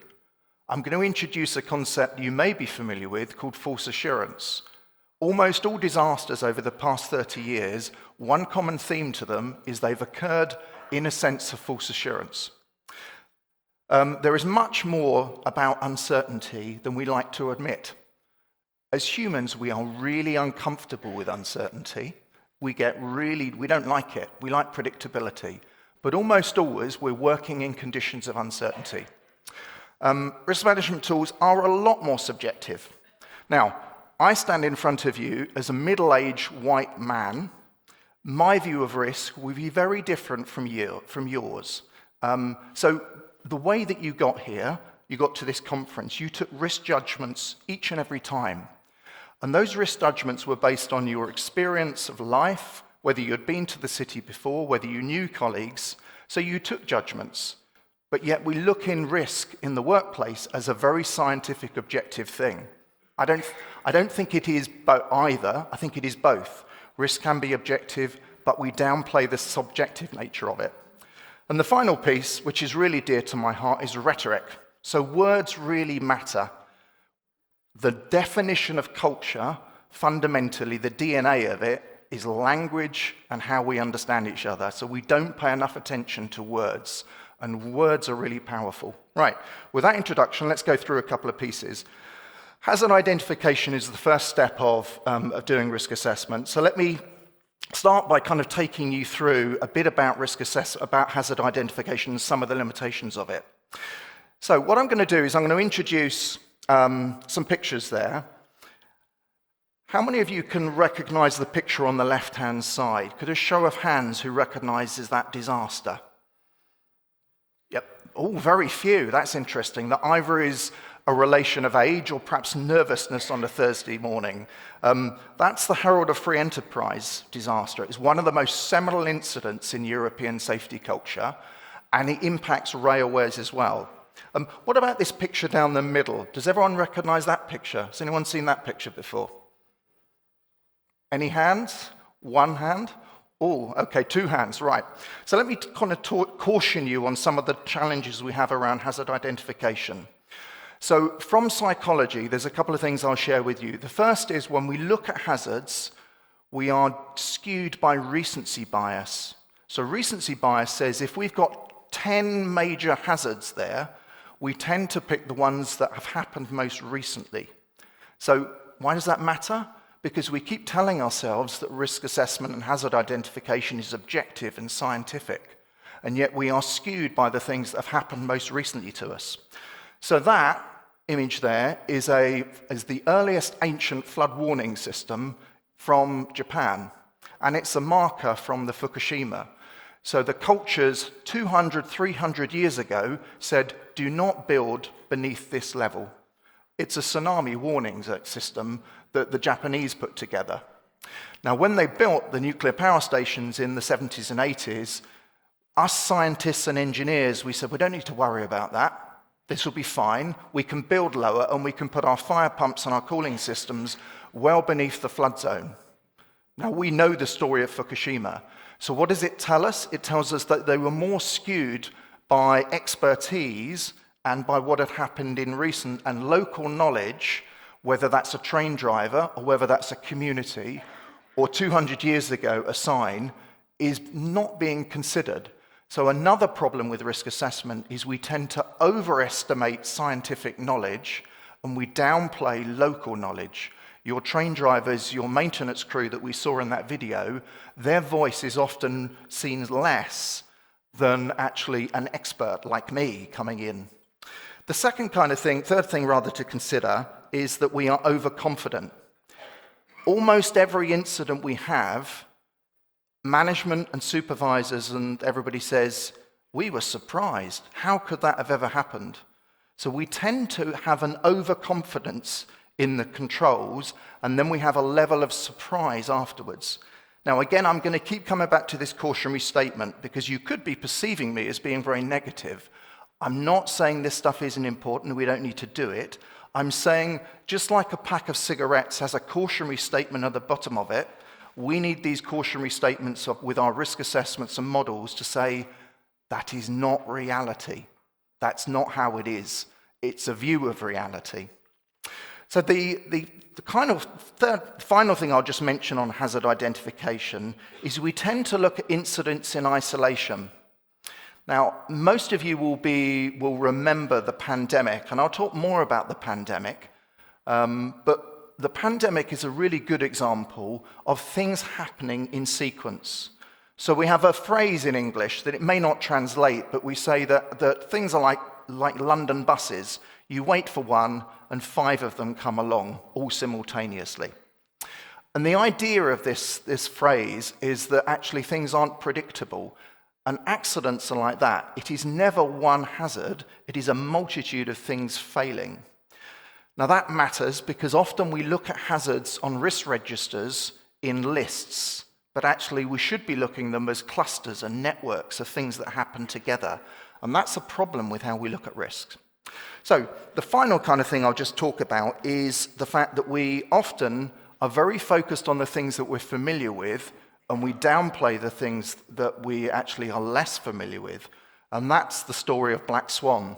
I'm going to introduce a concept you may be familiar with called false assurance. Almost all disasters over the past 30 years, one common theme to them is they've occurred in a sense of false assurance. There is much more about uncertainty than we like to admit. As humans, we are really uncomfortable with uncertainty. We don't like it. We like predictability. But almost always, we're working in conditions of uncertainty. Risk management tools are a lot more subjective. Now, I stand in front of you as a middle-aged white man. My view of risk will be very different from yours. So the way that you got here, you got to this conference, you took risk judgments each and every time. And those risk judgments were based on your experience of life, whether you had been to the city before, whether you knew colleagues. So you took judgments. But yet we look in risk in the workplace as a very scientific, objective thing. I don't think it is either. I think it is both. Risk can be objective, but we downplay the subjective nature of it. And the final piece, which is really dear to my heart, is rhetoric. So words really matter. The definition of culture, fundamentally, the DNA of it, is language and how we understand each other. So we don't pay enough attention to words, and words are really powerful. Right, with that introduction, let's go through a couple of pieces. Hazard identification is the first step of doing risk assessment. So let me start by kind of taking you through a bit about about hazard identification and some of the limitations of it. So what I'm going to do is I'm going to introduce some pictures there. How many of you can recognize the picture on the left-hand side? Could a show of hands who recognizes that disaster? Yep. Oh, very few. That's interesting. That either is a relation of age or perhaps nervousness on a Thursday morning. That's the Herald of Free Enterprise disaster. It's one of the most seminal incidents in European safety culture, and it impacts railways as well. What about this picture down the middle? Does everyone recognize that picture? Has anyone seen that picture before? Any hands? One hand? Oh, okay, two hands, right. So let me kind of caution you on some of the challenges we have around hazard identification. So from psychology, there's a couple of things I'll share with you. The first is when we look at hazards, we are skewed by recency bias. So recency bias says if we've got 10 major hazards there, we tend to pick the ones that have happened most recently. So why does that matter? Because we keep telling ourselves that risk assessment and hazard identification is objective and scientific, and yet we are skewed by the things that have happened most recently to us. So that image there is the earliest ancient flood warning system from Japan, and it's a marker from the Fukushima. So the cultures 200, 300 years ago said, do not build beneath this level. It's a tsunami warning system that the Japanese put together. Now, when they built the nuclear power stations in the 70s and 80s, us scientists and engineers, we said, we don't need to worry about that. This will be fine. We can build lower and we can put our fire pumps and our cooling systems well beneath the flood zone. Now, we know the story of Fukushima. So what does it tell us? It tells us that they were more skewed by expertise and by what had happened in recent and local knowledge, whether that's a train driver or whether that's a community, or 200 years ago, a sign, is not being considered. So another problem with risk assessment is we tend to overestimate scientific knowledge and we downplay local knowledge. Your train drivers, your maintenance crew that we saw in that video, their voice is often seen less than actually an expert like me coming in. The third thing rather to consider is that we are overconfident. Almost every incident we have, management and supervisors and everybody says, we were surprised. How could that have ever happened? So we tend to have an overconfidence in the controls, and then we have a level of surprise afterwards. Now, again, I'm going to keep coming back to this cautionary statement because you could be perceiving me as being very negative. I'm not saying this stuff isn't important, we don't need to do it. I'm saying just like a pack of cigarettes has a cautionary statement at the bottom of it, we need these cautionary statements with our risk assessments and models to say, that is not reality. That's not how it is. It's a view of reality. So the kind of final thing I'll just mention on hazard identification is we tend to look at incidents in isolation. Now, most of you will remember the pandemic, and I'll talk more about the pandemic, but the pandemic is a really good example of things happening in sequence. So we have a phrase in English that it may not translate, but we say that things are like London buses. You wait for one and 5 of them come along, all simultaneously. And the idea of this phrase is that actually things aren't predictable. And accidents are like that. It is never one hazard, it is a multitude of things failing. Now that matters because often we look at hazards on risk registers in lists, but actually we should be looking at them as clusters and networks of things that happen together. And that's a problem with how we look at risks. So the final kind of thing I'll just talk about is the fact that we often are very focused on the things that we're familiar with, and we downplay the things that we actually are less familiar with. And that's the story of Black Swan.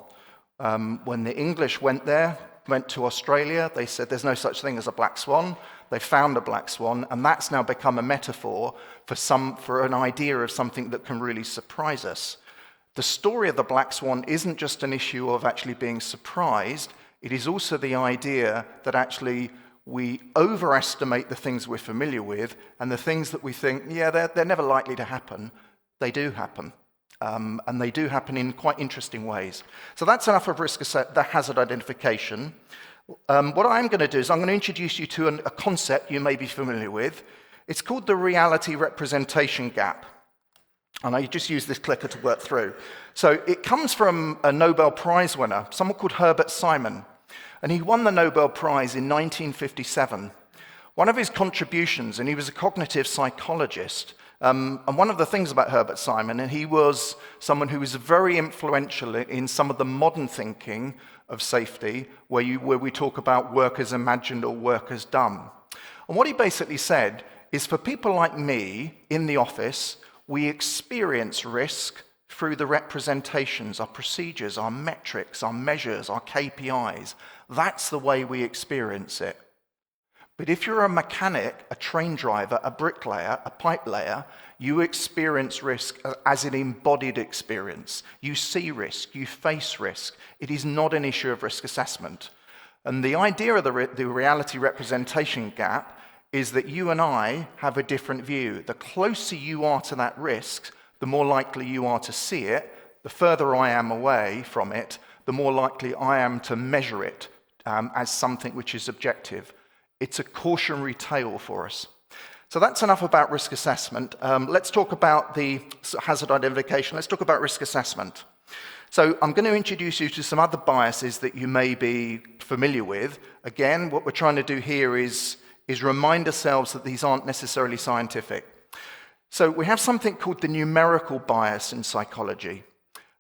When the English went to Australia, they said there's no such thing as a black swan. They found a black swan, and that's now become a metaphor for an idea of something that can really surprise us. The story of the black swan isn't just an issue of actually being surprised, it is also the idea that actually we overestimate the things we're familiar with, and the things that we think, yeah, they're never likely to happen, they do happen. And they do happen in quite interesting ways. So that's enough of the hazard identification. What I'm going to do is I'm going to introduce you to a concept you may be familiar with. It's called the reality representation gap. And I just use this clicker to work through. So it comes from a Nobel Prize winner, someone called Herbert Simon. And he won the Nobel Prize in 1957. One of his contributions, and he was a cognitive psychologist, and one of the things about Herbert Simon, and he was someone who was very influential in some of the modern thinking of safety, where we talk about work as imagined or work as done. And what he basically said is for people like me in the office, we experience risk through the representations, our procedures, our metrics, our measures, our KPIs. That's the way we experience it. But if you're a mechanic, a train driver, a bricklayer, a pipe layer, you experience risk as an embodied experience. You see risk, you face risk. It is not an issue of risk assessment. And the idea of the reality representation gap is that you and I have a different view. The closer you are to that risk, the more likely you are to see it. The further I am away from it, the more likely I am to measure it as something which is objective. It's a cautionary tale for us. So that's enough about risk assessment. Let's talk about the hazard identification. Let's talk about risk assessment. So I'm going to introduce you to some other biases that you may be familiar with. Again, what we're trying to do here is remind ourselves that these aren't necessarily scientific. So we have something called the numerical bias in psychology.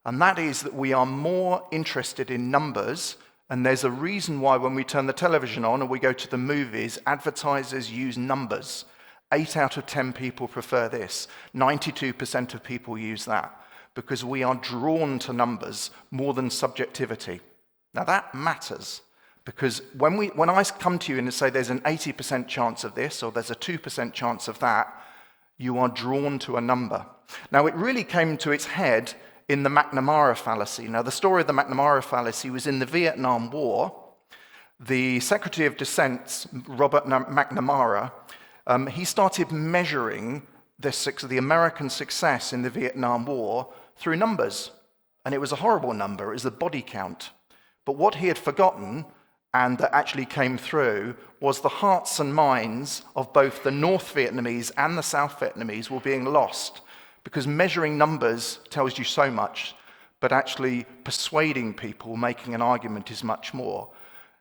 And that is that we are more interested in numbers. And there's a reason why when we turn the television on or we go to the movies, advertisers use numbers. 8 out of 10 people prefer this. 92% of people use that. Because we are drawn to numbers more than subjectivity. Now that matters. Because when I come to you and say there's an 80% chance of this or there's a 2% chance of that, you are drawn to a number. Now it really came to its head in the McNamara fallacy. Now, the story of the McNamara fallacy was in the Vietnam War. The Secretary of Defense, Robert McNamara, he started measuring the American success in the Vietnam War through numbers. And it was a horrible number. It was the body count. But what he had forgotten, and that actually came through, was the hearts and minds of both the North Vietnamese and the South Vietnamese were being lost. Because measuring numbers tells you so much, but actually persuading people, making an argument is much more.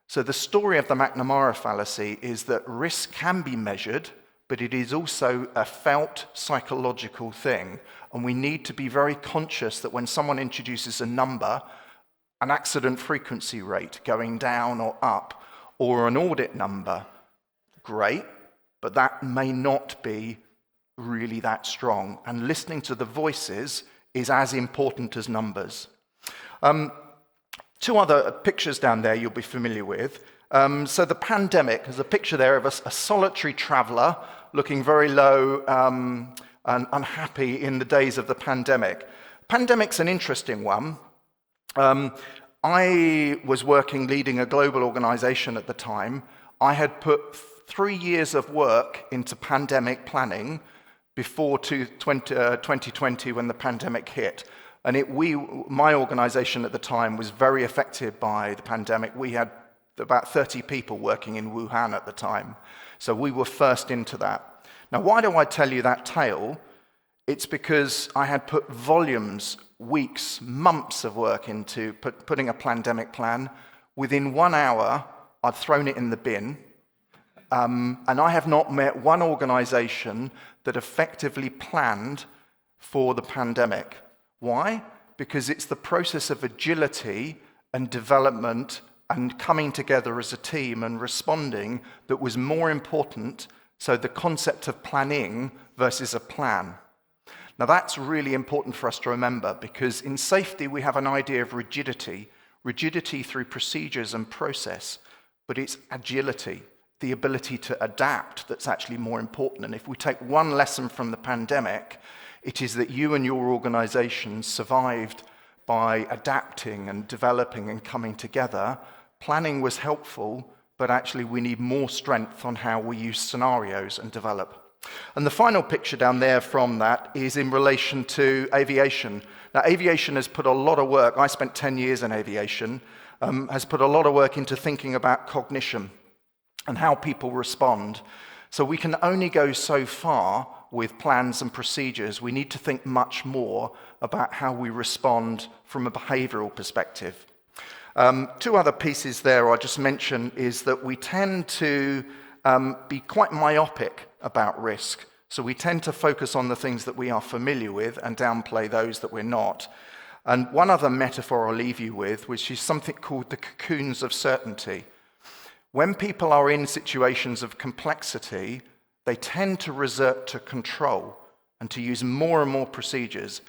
So the story of the McNamara fallacy is that risk can be measured, but it is also a felt psychological thing. And we need to be very conscious that when someone introduces a number, an accident frequency rate going down or up, or an audit number, great, but that may not be really that strong. And listening to the voices is as important as numbers. 2 other pictures down there you'll be familiar with. So the pandemic, there's a picture there of a solitary traveler looking very low and unhappy in the days of the pandemic. Pandemic's an interesting one. I was leading a global organization at the time. I had put 3 years of work into pandemic planning before 2020 when the pandemic hit. And my organization at the time was very affected by the pandemic. We had about 30 people working in Wuhan at the time. So we were first into that. Now, why do I tell you that tale? It's because I had put volumes, weeks, months of work into putting a pandemic plan. Within 1 hour, I'd thrown it in the bin. And I have not met one organization that effectively planned for the pandemic. Why? Because it's the process of agility and development and coming together as a team and responding that was more important. So the concept of planning versus a plan. Now that's really important for us to remember, because in safety we have an idea of rigidity through procedures and process, but it's agility, the ability to adapt, that's actually more important. And if we take one lesson from the pandemic, it is that you and your organization survived by adapting and developing and coming together. Planning was helpful, but actually we need more strength on how we use scenarios and develop. And the final picture down there from that is in relation to aviation. Now, aviation has put a lot of work, I spent 10 years in aviation, has put a lot of work into thinking about cognition and how people respond. So we can only go so far with plans and procedures. We need to think much more about how we respond from a behavioral perspective. Two other pieces there I'll just mention is that we tend to be quite myopic about risk. So we tend to focus on the things that we are familiar with and downplay those that we're not. And one other metaphor I'll leave you with, which is something called the cocoons of certainty. When people are in situations of complexity, they tend to resort to control and to use more and more procedures.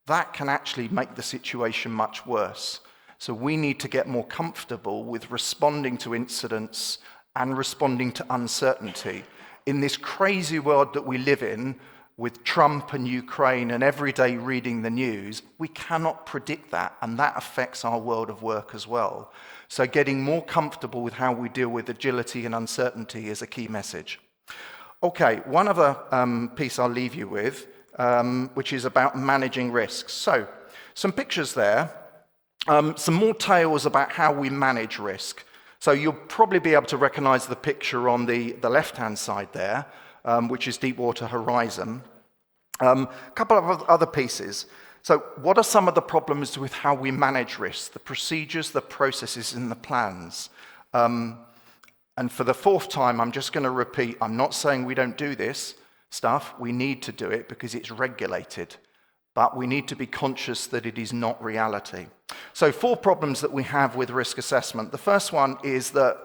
That can actually make the situation much worse. So we need to get more comfortable with responding to incidents and responding to uncertainty. In this crazy world that we live in, with Trump and Ukraine and every day reading the news, we cannot predict that, and that affects our world of work as well. So getting more comfortable with how we deal with agility and uncertainty is a key message. Okay, one other piece I'll leave you with, which is about managing risks. So, some pictures there, some more tales about how we manage risk. So you'll probably be able to recognize the picture on the left-hand side there, which is Deepwater Horizon. A couple of other pieces. So what are some of the problems with how we manage risk, the procedures, the processes, and the plans? And for the fourth time, I'm just going to repeat, I'm not saying we don't do this stuff. We need to do it because it's regulated. But we need to be conscious that it is not reality. So 4 problems that we have with risk assessment. The first one is that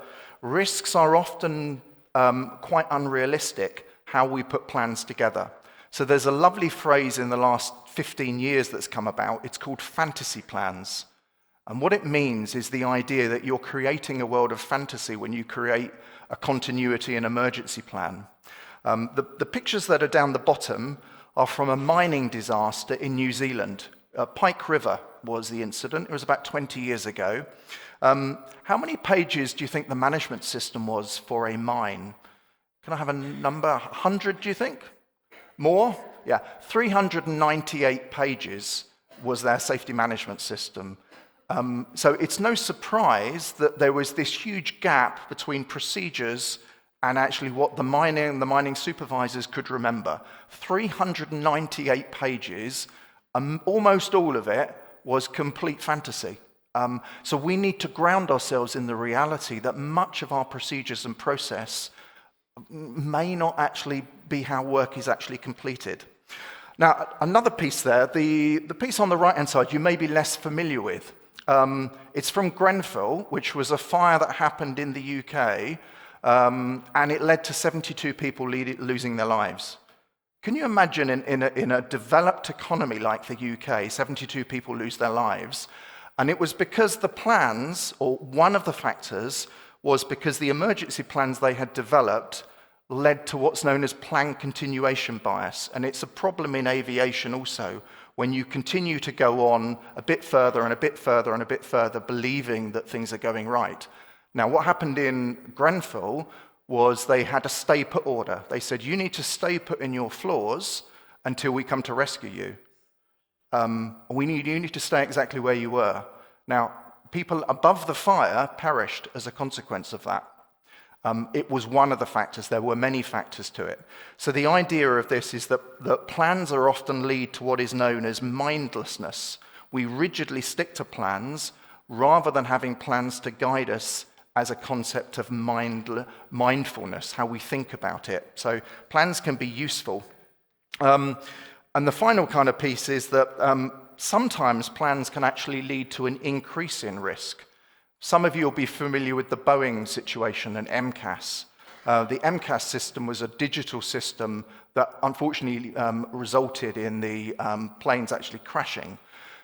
risks are often quite unrealistic, how we put plans together. So there's a lovely phrase in the last 15 years that's come about. It's called fantasy plans. And what it means is the idea that you're creating a world of fantasy when you create a continuity and emergency plan. The pictures that are down the bottom are from a mining disaster in New Zealand. Pike River was the incident. It was about 20 years ago. How many pages do you think the management system was for a mine? Can I have a number? 100, do you think? More? Yeah, 398 pages was their safety management system. So it's no surprise that there was this huge gap between procedures and actually what the mining supervisors could remember. 398 pages, almost all of it was complete fantasy. So we need to ground ourselves in the reality that much of our procedures and process may not actually be how work is actually completed. Now, another piece there, the piece on the right-hand side, you may be less familiar with. It's from Grenfell, which was a fire that happened in the UK, and it led to 72 people losing their lives. Can you imagine in a developed economy like the UK, 72 people lose their lives? And it was because the plans, or one of the factors, was because the emergency plans they had developed led to what's known as plan continuation bias. And it's a problem in aviation also, when you continue to go on a bit further and a bit further and a bit further, believing that things are going right. Now, what happened in Grenfell was they had a stay put order. They said, you need to stay put in your floors until we come to rescue you. You need to stay exactly where you were. Now, people above the fire perished as a consequence of that. It was one of the factors. There were many factors to it. So the idea of this is that plans are often lead to what is known as mindlessness. We rigidly stick to plans rather than having plans to guide us as a concept of mindfulness, how we think about it. So plans can be useful. And the final kind of piece is that sometimes plans can actually lead to an increase in risk. Some of you will be familiar with the Boeing situation and MCAS. The MCAS system was a digital system that unfortunately resulted in the planes actually crashing.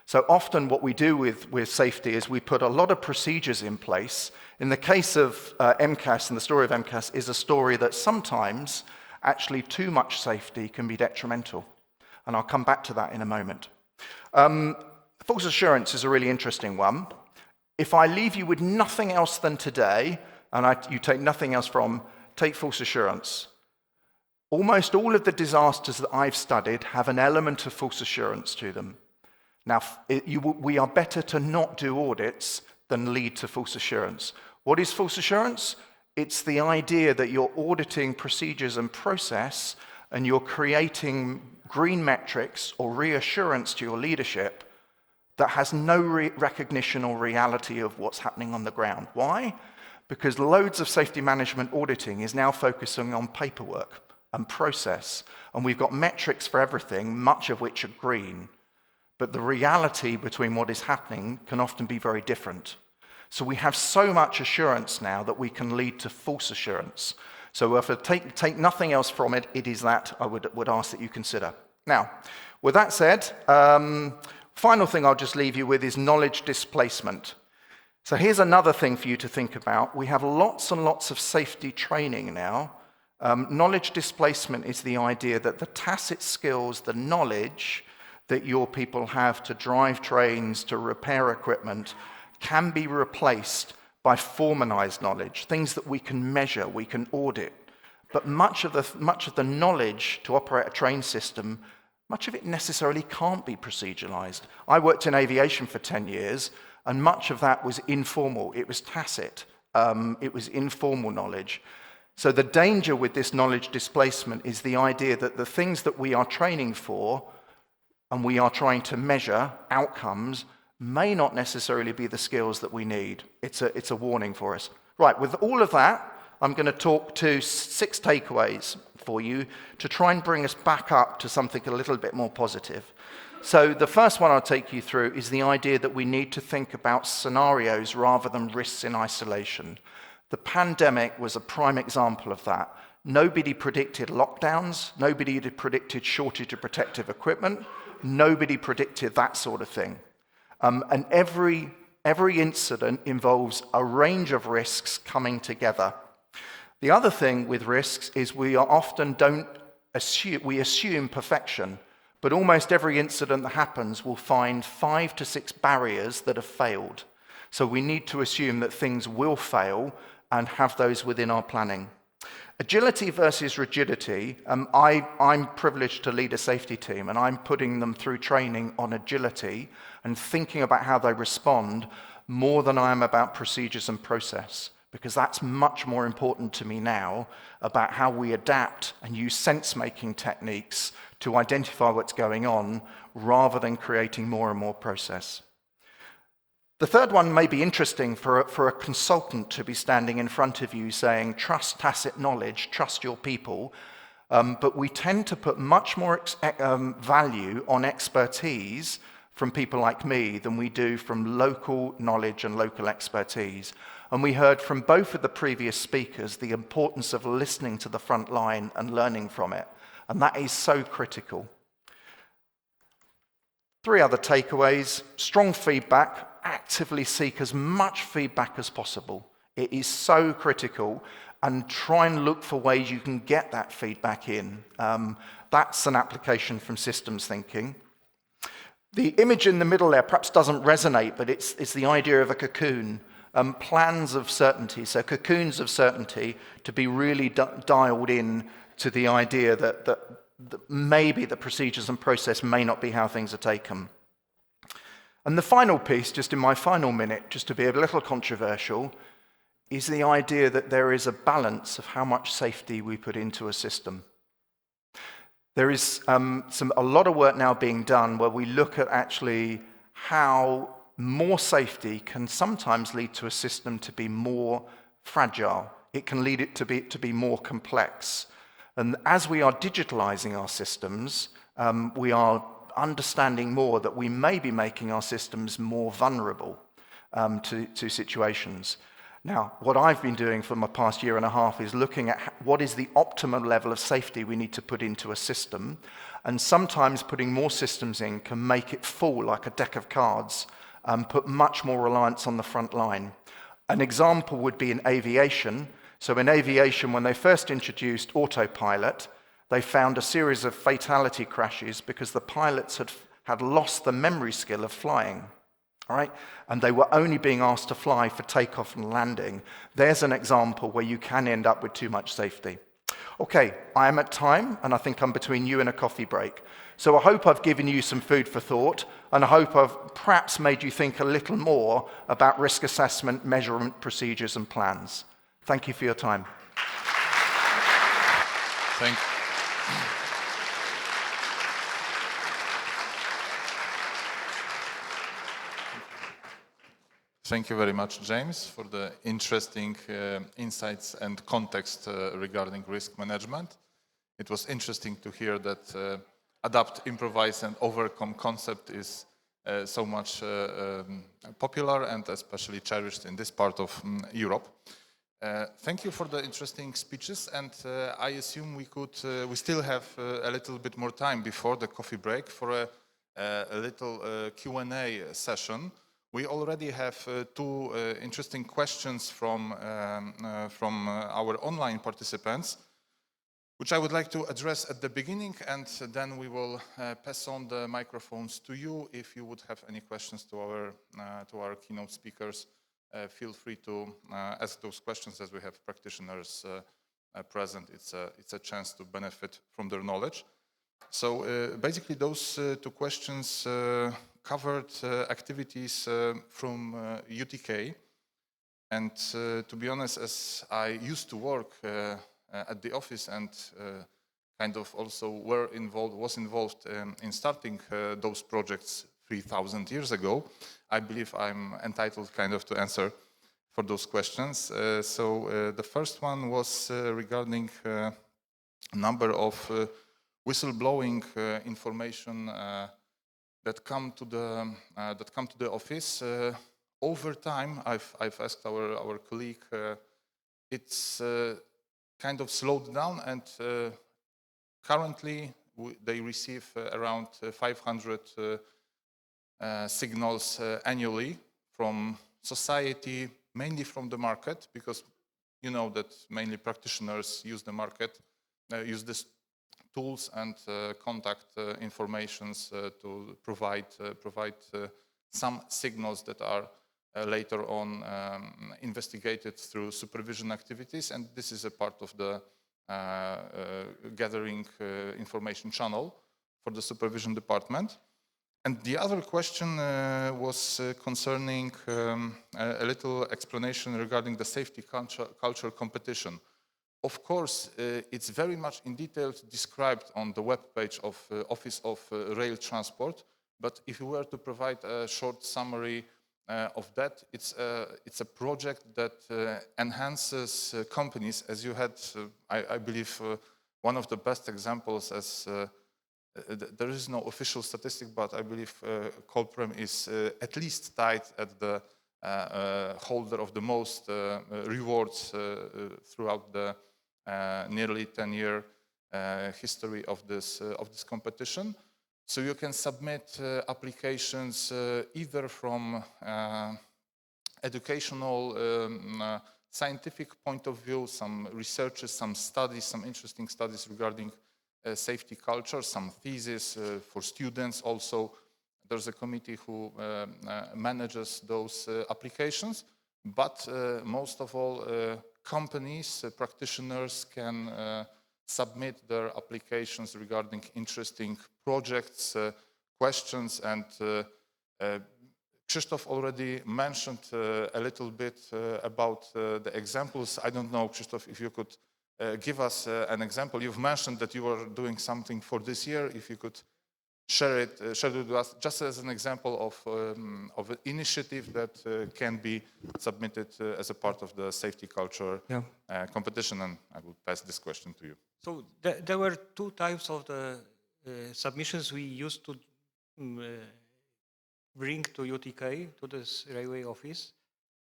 So often what we do with safety is we put a lot of procedures in place. In the case of MCAS, and the story of MCAS is a story that sometimes actually too much safety can be detrimental. And I'll come back to that in a moment. False assurance is a really interesting one. If I leave you with nothing else than today, and you take nothing else from, take false assurance. Almost all of the disasters that I've studied have an element of false assurance to them. Now, we are better to not do audits than lead to false assurance. What is false assurance? It's the idea that you're auditing procedures and process, and you're creating green metrics or reassurance to your leadership that has no recognition or reality of what's happening on the ground. Why? Because loads of safety management auditing is now focusing on paperwork and process, and we've got metrics for everything, much of which are green. But the reality between what is happening can often be very different. So we have so much assurance now that we can lead to false assurance. So if I take nothing else from it, it is that I would ask that you consider. Now, with that said, final thing I'll just leave you with is knowledge displacement. So here's another thing for you to think about. We have lots and lots of safety training now. Knowledge displacement is the idea that the tacit skills, the knowledge that your people have to drive trains, to repair equipment, can be replaced by formalized knowledge, things that we can measure, we can audit. But much of the knowledge to operate a train system, much of it necessarily can't be proceduralized. I worked in aviation for 10 years, and much of that was informal. It was tacit. It was informal knowledge. So the danger with this knowledge displacement is the idea that the things that we are training for and we are trying to measure outcomes may not necessarily be the skills that we need. It's a warning for us. Right, with all of that, I'm going to talk to 6 takeaways for you to try and bring us back up to something a little bit more positive. So the first one I'll take you through is the idea that we need to think about scenarios rather than risks in isolation. The pandemic was a prime example of that. Nobody predicted lockdowns. Nobody had predicted shortage of protective equipment. Nobody predicted that sort of thing. And every incident involves a range of risks coming together. The other thing with risks is we assume perfection, but almost every incident that happens will find 5 to 6 barriers that have failed. So we need to assume that things will fail and have those within our planning. Agility versus rigidity, I'm privileged to lead a safety team, and I'm putting them through training on agility and thinking about how they respond more than I am about procedures and process, because that's much more important to me now about how we adapt and use sense-making techniques to identify what's going on rather than creating more and more process. The third one may be interesting for a consultant to be standing in front of you saying, trust tacit knowledge, trust your people, but we tend to put much more value on expertise from people like me than we do from local knowledge and local expertise. And we heard from both of the previous speakers the importance of listening to the front line and learning from it, and that is so critical. 3 other takeaways: strong feedback. Actively seek as much feedback as possible. It is so critical, and try and look for ways you can get that feedback in. That's an application from systems thinking. The image in the middle there perhaps doesn't resonate, but it's the idea of a cocoon. plans of certainty, so cocoons of certainty, to be really dialed in to the idea that maybe the procedures and process may not be how things are taken. And the final piece, just in my final minute, just to be a little controversial, is the idea that there is a balance of how much safety we put into a system. There is a lot of work now being done where we look at actually how more safety can sometimes lead to a system to be more fragile. It can lead it to be more complex. And as we are digitalizing our systems, we are understanding more that we may be making our systems more vulnerable to situations. Now, what I've been doing for my past year and a half is looking at what is the optimum level of safety we need to put into a system, and sometimes putting more systems in can make it fall like a deck of cards and put much more reliance on the front line. An example would be in aviation. So in aviation, when they first introduced autopilot, they found a series of fatality crashes because the pilots had lost the memory skill of flying. All right? And they were only being asked to fly for takeoff and landing. There's an example where you can end up with too much safety. Okay, I am at time, and I think I'm between you and a coffee break. So I hope I've given you some food for thought, and I hope I've perhaps made you think a little more about risk assessment, measurement procedures, and plans. Thank you for your time. Thank you very much, James, for the interesting insights and context regarding risk management. It was interesting to hear that adapt, improvise, and overcome concept is so much popular and especially cherished in this part of Europe. Thank you for the interesting speeches, and I assume we still have a little bit more time before the coffee break for a little Q&A session. We already have two interesting questions from our online participants, which I would like to address at the beginning, and then we will pass on the microphones to you. If you would have any questions to our keynote speakers, feel free to ask those questions. As we have practitioners present, it's a chance to benefit from their knowledge. So basically those two questions covered activities from UTK, and to be honest, as I used to work at the office and kind of also was involved in starting those projects 3,000 years ago, I believe I'm entitled kind of to answer for those questions. So the first one was regarding a number of whistleblowing information that come to the office. Over time, I've asked our colleague, it's kind of slowed down, and currently they receive around 500 signals annually from society, mainly from the market, because you know that mainly practitioners use the market, use this tools and contact informations to provide some signals that are later on investigated through supervision activities, and this is a part of the gathering information channel for the supervision department. And the other question was concerning a little explanation regarding the safety culture competition. Of course, it's very much in detail described on the webpage of Office of Rail Transport, but if you were to provide a short summary of that, it's a project that enhances companies, as you had, I believe, one of the best examples, as there is no official statistic, but I believe Colprem is at least tied at the holder of the most rewards throughout the nearly 10-year history of this competition. So you can submit applications either from educational, scientific point of view, some researches, some studies, some interesting studies regarding safety culture, some thesis for students. Also, there's a committee who manages those applications. but most of all, companies, practitioners can submit their applications regarding interesting projects, questions, and Krzysztof already mentioned a little bit about the examples. I don't know, Krzysztof, if you could give us an example. You've mentioned that you are doing something for this year. If you could share it with us, just as an example of an initiative that can be submitted as a part of the safety culture competition, and I will pass this question to you. So there were two types of the submissions we used to bring to UTK, to this railway office.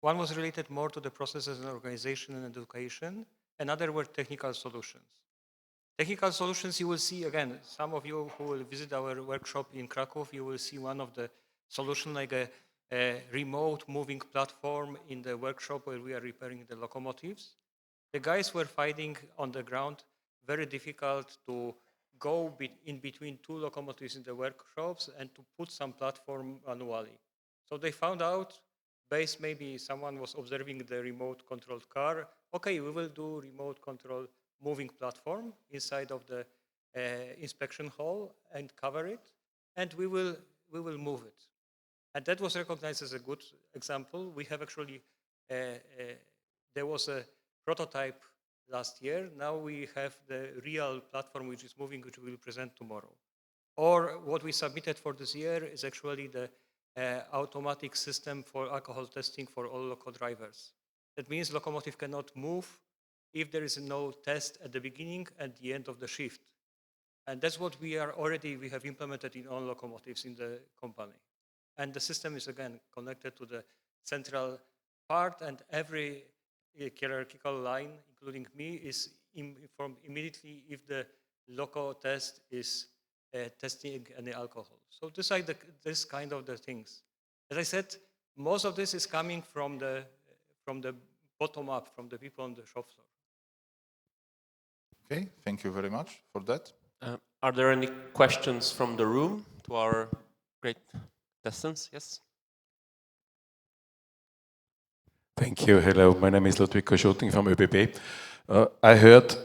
One was related more to the processes and organization and education, another were technical solutions. Technical solutions, you will see, again, some of you who will visit our workshop in Krakow, you will see one of the solutions like a remote moving platform in the workshop where we are repairing the locomotives. The guys were finding on the ground very difficult to go in between two locomotives in the workshops and to put some platform manually. So they found out, based maybe someone was observing the remote controlled car, okay, we will do remote control moving platform inside of the inspection hall and cover it, and we will move it. And that was recognized as a good example. We have actually, there was a prototype last year. Now we have the real platform which is moving, which we will present tomorrow. Or what we submitted for this year is actually the automatic system for alcohol testing for all loco drivers. That means locomotive cannot move if there is no test at the beginning and the end of the shift. And that's what we have implemented in all locomotives in the company. And the system is again connected to the central part, and every hierarchical line, including me, is informed immediately if the loco test is testing any alcohol. So these are this kind of the things. As I said, most of this is coming from the bottom up, from the people on the shop floor. Okay, thank you very much for that. Are there any questions from the room to our great contestants? Yes. Thank you. Hello, my name is Ludwig Koschuting from ÖBB. I heard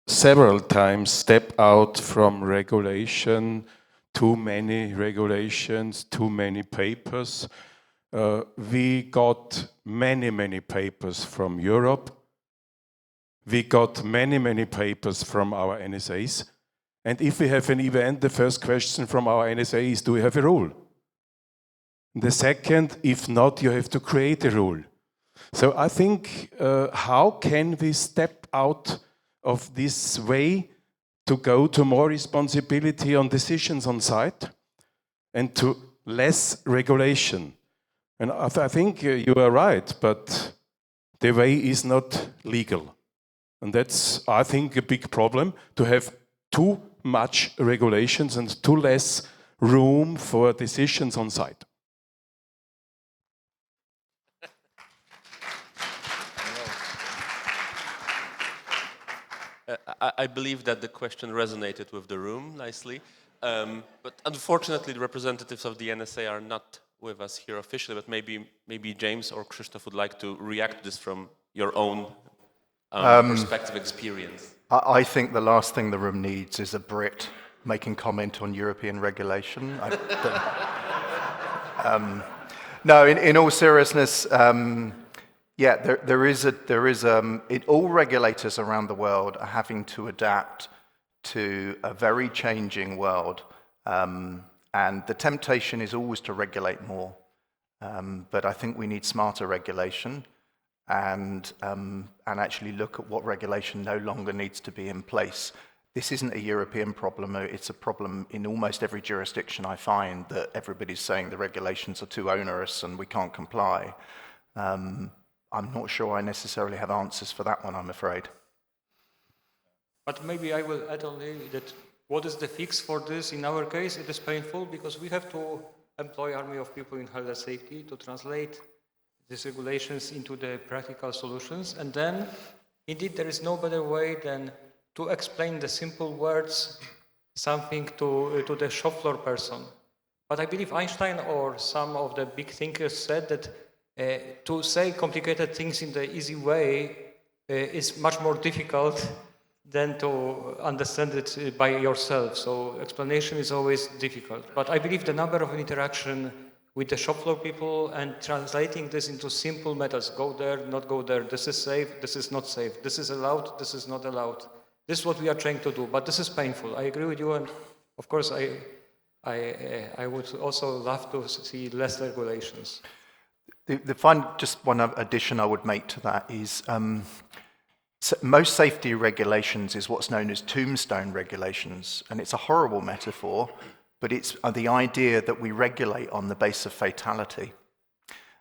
several times step out from regulation, too many regulations, too many papers. We got many papers from Europe. We got many papers from our NSAs. And if we have an event, the first question from our NSA is, do we have a rule? The second, if not, you have to create a rule. So I think, how can we step out of this way to go to more responsibility on decisions on site and to less regulation? And I think you are right, but the way is not legal. And that's, I think, a big problem, to have too much regulations and too less room for decisions on site. I believe that the question resonated with the room nicely, but unfortunately the representatives of the NSA are not with us here officially, but maybe James or Krzysztof would like to react to this from your own perspective, experience. I think the last thing the room needs is a Brit making comment on European regulation. No, in all seriousness, yeah, all regulators around the world are having to adapt to a very changing world, and the temptation is always to regulate more. But I think we need smarter regulation, and actually look at what regulation no longer needs to be in place. This isn't a European problem, it's a problem in almost every jurisdiction I find, that everybody's saying the regulations are too onerous and we can't comply. I'm not sure I necessarily have answers for that one, I'm afraid. But maybe I will add only that what is the fix for this? In our case, it is painful because we have to employ an army of people in health and safety to translate these regulations into the practical solutions. And then, indeed, there is no better way than to explain the simple words, something to the shop floor person. But I believe Einstein or some of the big thinkers said that To say complicated things in the easy way is much more difficult than to understand it by yourself. So explanation is always difficult. But I believe the number of interaction with the shop floor people and translating this into simple methods, go there, not go there, this is safe, this is not safe, this is allowed, this is not allowed. This is what we are trying to do, but this is painful. I agree with you, and of course I would also love to see less regulations. Just one addition I would make to that is most safety regulations is what's known as tombstone regulations, and it's a horrible metaphor, but it's the idea that we regulate on the basis of fatality.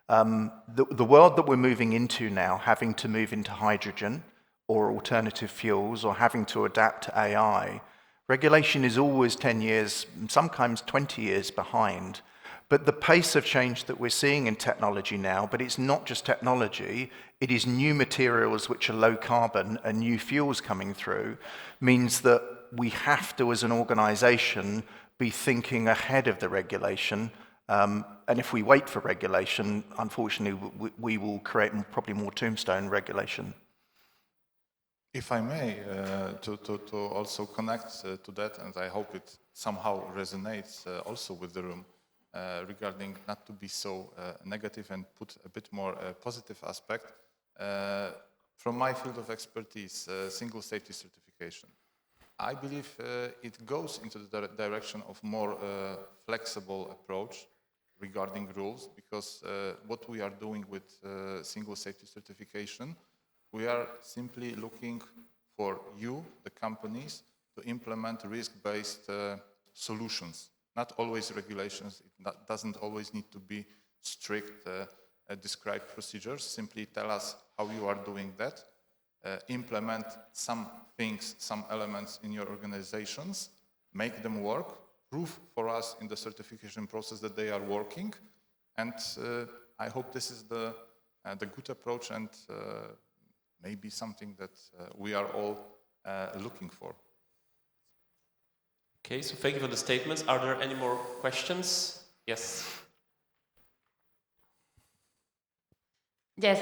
The world that we're moving into now, having to move into hydrogen or alternative fuels or having to adapt to AI, regulation is always 10 years, sometimes 20 years behind. But the pace of change that we're seeing in technology now, but it's not just technology, it is new materials which are low carbon and new fuels coming through, means that we have to, as an organization, be thinking ahead of the regulation. And if we wait for regulation, unfortunately, we will create probably more tombstone regulation. If I may, to also connect to that, and I hope it somehow resonates also with the room, regarding not to be so negative and put a bit more positive aspect. From my field of expertise, single safety certification, I believe it goes into the direction of more flexible approach regarding rules, because what we are doing with single safety certification, we are simply looking for you, the companies, to implement risk-based solutions. Not always regulations, it doesn't always need to be strict described procedures. Simply tell us how you are doing that. Implement some things, some elements in your organizations, make them work, prove for us in the certification process that they are working, and I hope this is the good approach and maybe something that we are all looking for. Okay, so thank you for the statements. Are there any more questions? Yes. Yes,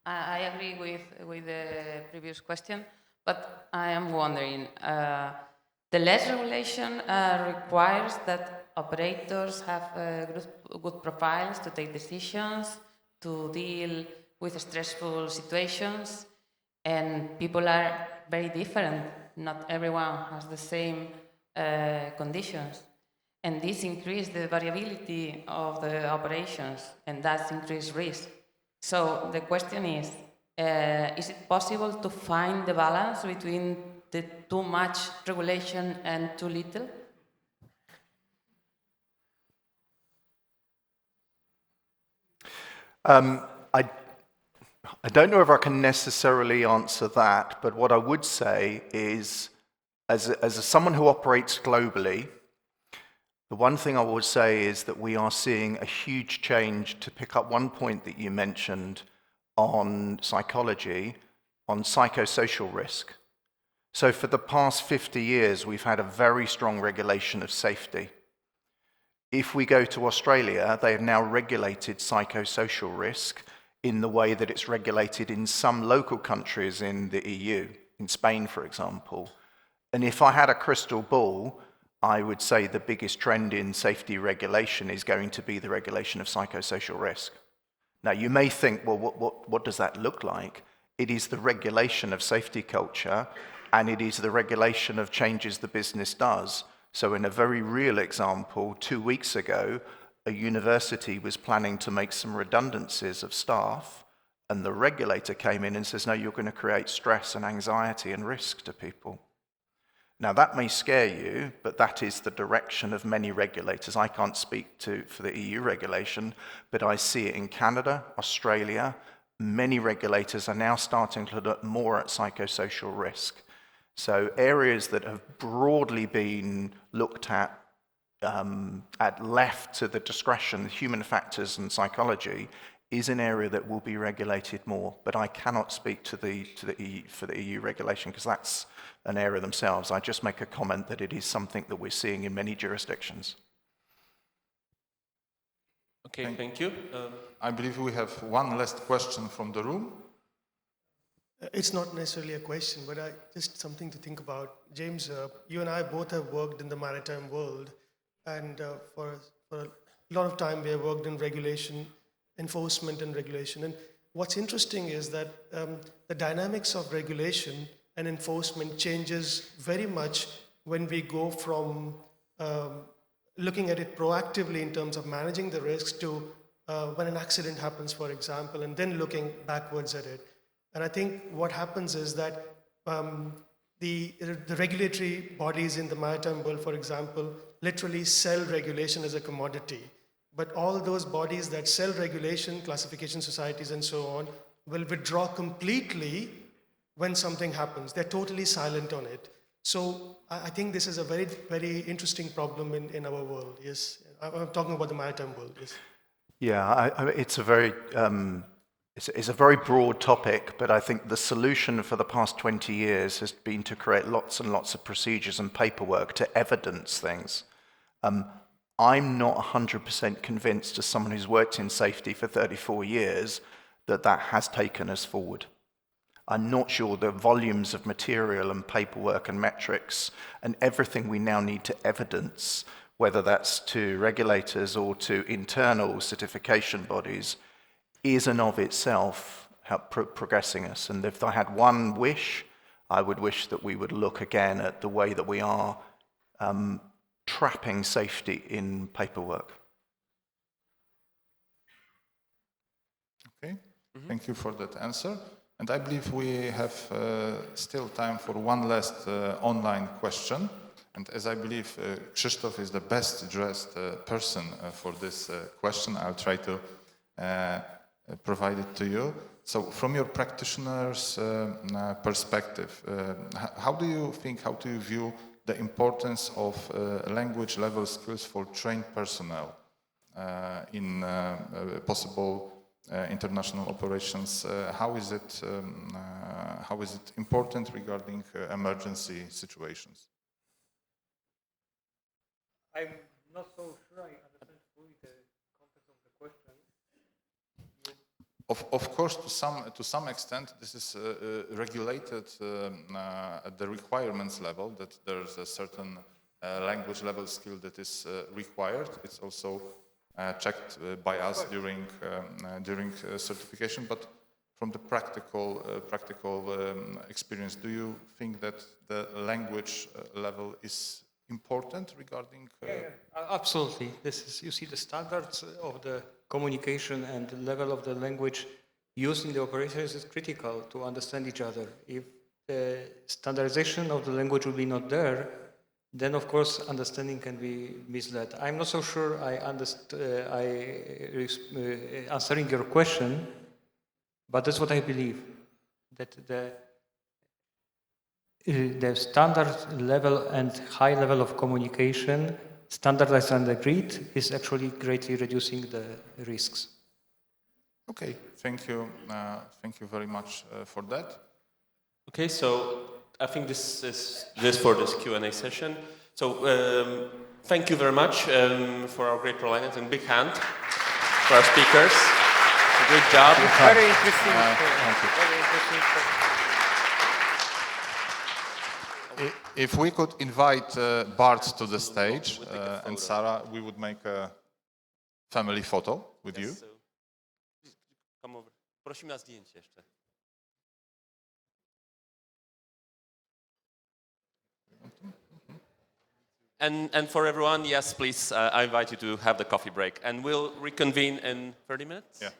I agree with the previous question, but I am wondering, the less regulation requires that operators have good profiles to take decisions, to deal with stressful situations, and people are very different. Not everyone has the same conditions. And this increases the variability of the operations, and that's increased risk. So the question is it possible to find the balance between the too much regulation and too little? I don't know if I can necessarily answer that, but what I would say is, as someone who operates globally, the one thing I would say is that we are seeing a huge change, to pick up one point that you mentioned on psychology, on psychosocial risk. So for the past 50 years, we've had a very strong regulation of safety. If we go to Australia, they have now regulated psychosocial risk in the way that it's regulated in some local countries in the EU, in Spain, for example. And if I had a crystal ball, I would say the biggest trend in safety regulation is going to be the regulation of psychosocial risk. Now, you may think, well, what does that look like? It is the regulation of safety culture, and it is the regulation of changes the business does. So in a very real example, 2 weeks ago, a university was planning to make some redundancies of staff, and the regulator came in and says, no, you're going to create stress and anxiety and risk to people. Now, that may scare you, but that is the direction of many regulators. I can't speak for the EU regulation, but I see it in Canada, Australia. Many regulators are now starting to look more at psychosocial risk. So areas that have broadly been looked at left to the discretion, human factors and psychology, is an area that will be regulated more. But I cannot speak to the EU regulation, because that's an area themselves. I just make a comment that it is something that we're seeing in many jurisdictions. Okay, thank you. I believe we have one last question from the room. It's not necessarily a question, but just something to think about. James, you and I both have worked in the maritime world, and for a lot of time we have worked in regulation, enforcement and regulation. And what's interesting is that the dynamics of regulation and enforcement changes very much when we go from looking at it proactively in terms of managing the risks to when an accident happens, for example, and then looking backwards at it. And I think what happens is that the regulatory bodies in the maritime world, for example, literally sell regulation as a commodity. But all those bodies that sell regulation, classification societies and so on, will withdraw completely when something happens. They're totally silent on it. So I think this is a very, very interesting problem in our world, yes. I'm talking about the maritime world, yes. Yeah, it's a very it's a very broad topic, but I think the solution for the past 20 years has been to create lots and lots of procedures and paperwork to evidence things. I'm not 100% convinced, as someone who's worked in safety for 34 years, that that has taken us forward. I'm not sure the volumes of material and paperwork and metrics and everything we now need to evidence, whether that's to regulators or to internal certification bodies, is and of itself progressing us. And if I had one wish, I would wish that we would look again at the way that we are trapping safety in paperwork. Okay, thank you for that answer. And I believe we have still time for one last online question. And as I believe Krzysztof is the best dressed person for this question, I'll try to provide it to you. So from your practitioner's perspective, how do you view the importance of language level skills for trained personnel in possible international operations? How is it important regarding emergency situations? I'm not so sure I understand fully the context of the question. Of course, to some extent, this is regulated at the requirements level, that there's a certain language level skill that is required. It's also checked by us during certification. But from the practical experience, do you think that the language level is important regarding? Absolutely. This is, you see, the standards of the communication and the level of the language used in the operations is critical to understand each other. If the standardization of the language will be not there, then of course understanding can be misled. I'm not so sure I understand answering your question, but that's what I believe, that the standard level and high level of communication, standardized and agreed, is actually greatly reducing the risks. Okay, thank you very much for that. Okay, so I think this is for this Q&A session. So thank you very much for our great prolongers, and big hand for our speakers. A great job. Very interesting. Very interesting. If we could invite Bart to the stage and Sarah, we would make a family photo with you. Come over. Prosimy o zdjęcie jeszcze. And for everyone, yes, please, I invite you to have the coffee break. And we'll reconvene in 30 minutes? Yeah.